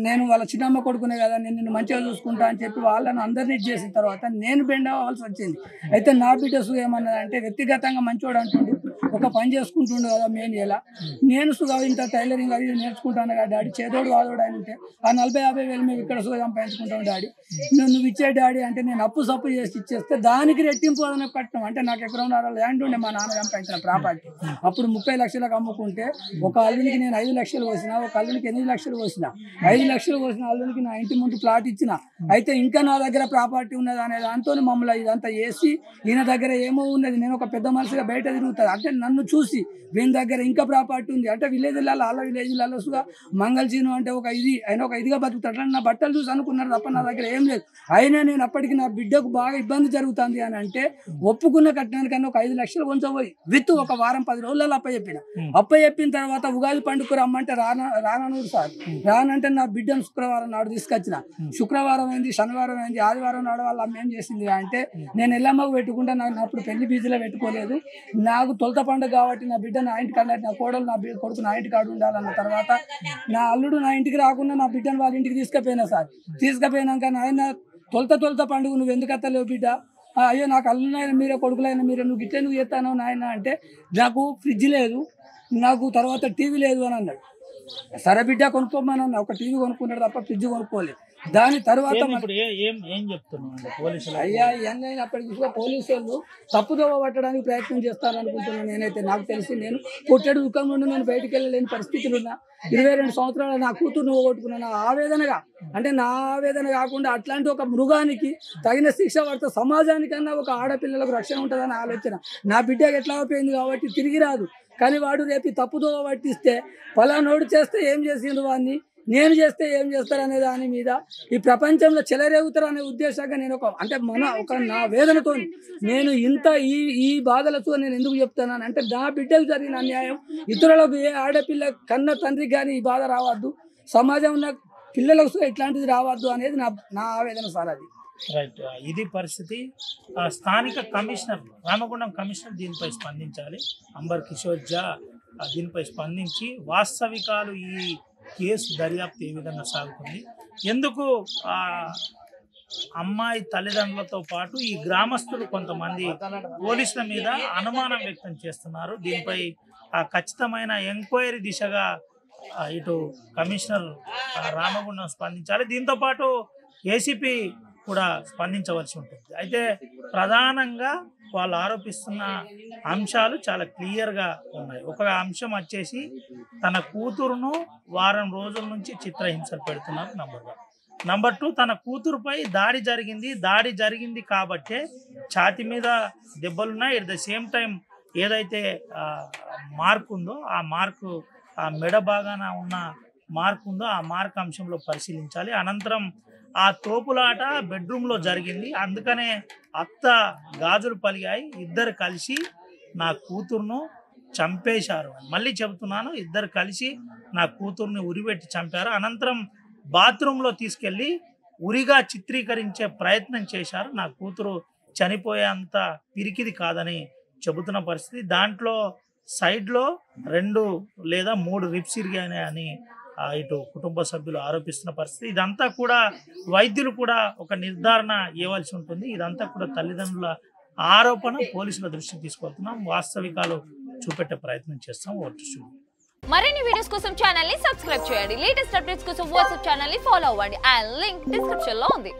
నేను వాళ్ళ చిన్నమ్మ కొడుకునే కదా, నేను నిన్ను మంచిగా చూసుకుంటా అని చెప్పి వాళ్ళని అందరినీ చేసిన తర్వాత నేను బెండ్ అవ్వాల్సి వచ్చింది. అయితే నా బిడ్డ ఏమన్నదంటే వ్యక్తిగతంగా మంచోడు అంటుండు, ఒక పని చేసుకుంటుండు కదా మెయిన్ ఇలా నేను ఇంత టైలరింగ్ అది నేర్చుకుంటాను కదా డాడీ, చేదోడు వాదోడు అని ఉంటే ఆ 40-50 వేలు మేము ఇక్కడ సంపాదించుకుంటాం డాడీ, నువ్వు ఇచ్చే డాడీ అంటే నేను అప్పు చేసి ఇచ్చేస్తే దానికి రెట్టింపు అదన కట్టడం. అంటే నాకు ఎకరంన్నర ల్యాండ్ ఉండే మా నాన్న సంపాదించిన ప్రాపర్టీ, అప్పుడు 30 లక్షలకు అమ్ముకుంటే ఒక అల్లునికి నేను 5 లక్షలు పోసిన, ఒక అల్లునికి 8 లక్షలు పోసిన, 5 లక్షలు పోసిన అల్లునికి నా ఇంటి ముందు ప్లాట్ ఇచ్చిన. అయితే ఇంకా నా దగ్గర ప్రాపర్టీ ఉన్నది అనే దాంతో మమ్మల్ని ఇదంతా వేసి ఈయన దగ్గర ఏమో ఉన్నది, నేను ఒక పెద్ద మనిషిగా బయట తిరుగుతాను అంటే నన్ను చూసి వీని దగ్గర ఇంకా ప్రాపర్టీ ఉంది అంటే విలేజ్లలో వాళ్ళ విలేజ్లలో మంగళసీను అంటే ఆయన ఒక ఇదిగా బతుకుతాడు. నా బట్టలు చూసి అనుకున్నారు తప్ప నా దగ్గర ఏం లేదు. అయినా నేను అప్పటికి నా బిడ్డకు బాగా ఇబ్బంది జరుగుతుంది అని అంటే ఒప్పుకున్న కట్టడానికన్నా ఒక 5 లక్షలు కొంచెం పోయి విత్ ఒక వారం 10 రోజులలో అప్పచెప్పిన తర్వాత ఉగాది పండుగ రమ్మంటే రానూరు సార్. రానంటే నా బిడ్డను శుక్రవారం నాడు తీసుకొచ్చిన. శుక్రవారం అయింది, శనివారం అయింది, ఆదివారం నాడు వాళ్ళ అమ్మ ఏం చేసింది అంటే నేను ఎల్లమ్మకు పెట్టుకుంటే నాకు అప్పుడు పెళ్లి బీజీలో పెట్టుకోలేదు, నాకు తొలత పండుగ కాబట్టి నా బిడ్డ నా ఇంటికి అన్నట్టు నా కోడలు నా కొడుకు నా ఇంటికి ఆడు ఉండాలన్న తర్వాత నా అల్లుడు నా ఇంటికి రాకుండా నా బిడ్డను వాళ్ళ ఇంటికి తీసుకుపోయినా సార్. తీసుకుపోయినాక నాయన తొలత పండుగ నువ్వు ఎందుకు అత్తలేవు బిడ్డ, అయ్యో నాకు అల్లునైనా మీరే కొడుకులైనా మీరే నువ్వు గిట్లే నువ్వు చేస్తాను నాయన అంటే నాకు ఫ్రిడ్జ్ లేదు, నాకు తర్వాత టీవీ లేదు అని అన్నాడు. సరే బిడ్డ కొనుక్కోమని అన్న, ఒక టీవీ కొనుక్కున్నాడు తప్ప ఫ్రిడ్జ్ కొనుక్కోలేదు. దాని తర్వాత అయ్యా ఇవన్నీ అప్పటికి పోలీసు వాళ్ళు తప్పుదోవ పట్టడానికి ప్రయత్నం చేస్తారనుకుంటున్నాను నేనైతే. నాకు తెలిసి నేను పుట్టెడు దుఃఖం నుండి నేను బయటికి వెళ్ళలేని పరిస్థితులు ఉన్నా. 22 సంవత్సరాలు నా కూతురు పోగొట్టుకున్నాను. ఆవేదనగా అంటే నా ఆవేదన కాకుండా అట్లాంటి ఒక మృగానికి తగిన శిక్ష పడితే సమాజానికన్నా ఒక ఆడపిల్లలకు రక్షణ ఉంటుందని ఆలోచన. నా బిడ్డకి ఎట్లా అయిపోయింది కాబట్టి తిరిగి రాదు, కానీ వాడు రేపు తప్పుదోవ పట్టిస్తే పలానోడు చేస్తే ఏం చేసిండు వాడిని, నేను చేస్తే ఏం చేస్తారనే దాని మీద ఈ ప్రపంచంలో చెలరేగుతారు అనే ఉద్దేశంగా నేను నా వేదనతో నేను ఇంత ఈ బాధలతో నేను ఎందుకు చెప్తున్నాను అంటే నా బిడ్డకు జరిగిన అన్యాయం ఇతరులకు ఏ ఆడపిల్ల కన్న తండ్రికి కానీ ఈ బాధ రావద్దు, సమాజంలో పిల్లలకు ఇట్లాంటిది రావద్దు అనేది నా ఆవేదన సార్. అది రైట్, ఇది పరిస్థితి. స్థానిక కమిషనర్ రామగుండం కమిషనర్ దీనిపై స్పందించాలి. అంబర్ కిషోర్ జా దీనిపై స్పందించి వాస్తవికాలు ఈ కేసు దర్యాప్తు ఏ విధంగా సాగుతుంది, ఎందుకు అమ్మాయి తల్లిదండ్రులతో పాటు ఈ గ్రామస్తులు కొంతమంది పోలీసుల మీద అనుమానం వ్యక్తం చేస్తున్నారు. దీనిపై ఖచ్చితమైన ఎంక్వైరీ దిశగా ఇటు కమిషనర్ రామగుండం స్పందించాలి. దీంతో పాటు ఏసీపీ కూడా స్పందించవలసి ఉంటుంది. అయితే ప్రధానంగా వాళ్ళు ఆరోపిస్తున్న అంశాలు చాలా క్లియర్గా ఉన్నాయి. ఒక అంశం వచ్చేసి తన కూతురును వారం రోజుల నుంచి చిత్రహింసలు పెడుతున్నారు నంబర్ 1. నంబర్ 2 తన కూతురుపై దాడి జరిగింది కాబట్టే ఛాతి మీద దెబ్బలున్నాయి. ఎట్ ద సేమ్ టైం ఏదైతే మార్క్ ఉందో ఆ మార్కు ఆ మెడ భాగాన ఉన్న మార్క్ ఉందో ఆ మార్క్ అంశంలో పరిశీలించాలి. అనంతరం ఆ తోపులాట బెడ్రూమ్లో జరిగింది, అందుకనే అత్త గాజులు పలిగాయి, ఇద్దరు కలిసి నా కూతురును చంపేశారు. మళ్ళీ చెబుతున్నాను, ఇద్దరు కలిసి నా కూతుర్ని ఉరిపెట్టి చంపారు. అనంతరం బాత్రూంలో తీసుకెళ్ళి ఉరిగా చిత్రీకరించే ప్రయత్నం చేశారు. నా కూతురు చనిపోయేంత పిరికిది కాదని చెబుతున్న పరిస్థితి. దాంట్లో సైడ్లో 2 లేదా 3 రిప్స్ ఇరిగాయని ఇటు కుటుంబ సభ్యులు ఆరోపిస్తున్న పరిస్థితి. ఇదంతా కూడా వైద్యులు కూడా ఒక నిర్ధారణ ఇవ్వాల్సి ఉంటుంది. ఇదంతా కూడా తల్లిదండ్రుల ఆరోపణ పోలీసుల దృష్టికి తీసుకెళ్తున్నాం, వాస్తవికాలు చూపెట్టే ప్రయత్నం చేస్తాం. మరిన్ని వీడియోస్ కోసం ఛానల్ ని సబ్స్క్రైబ్ చేయండి. లేటెస్ట్ అప్డేట్స్ కోసం వాట్సాప్ ఛానల్ ని ఫాలో అవ్వండి. ఆ లింక్ డిస్క్రిప్షన్ లో ఉంది.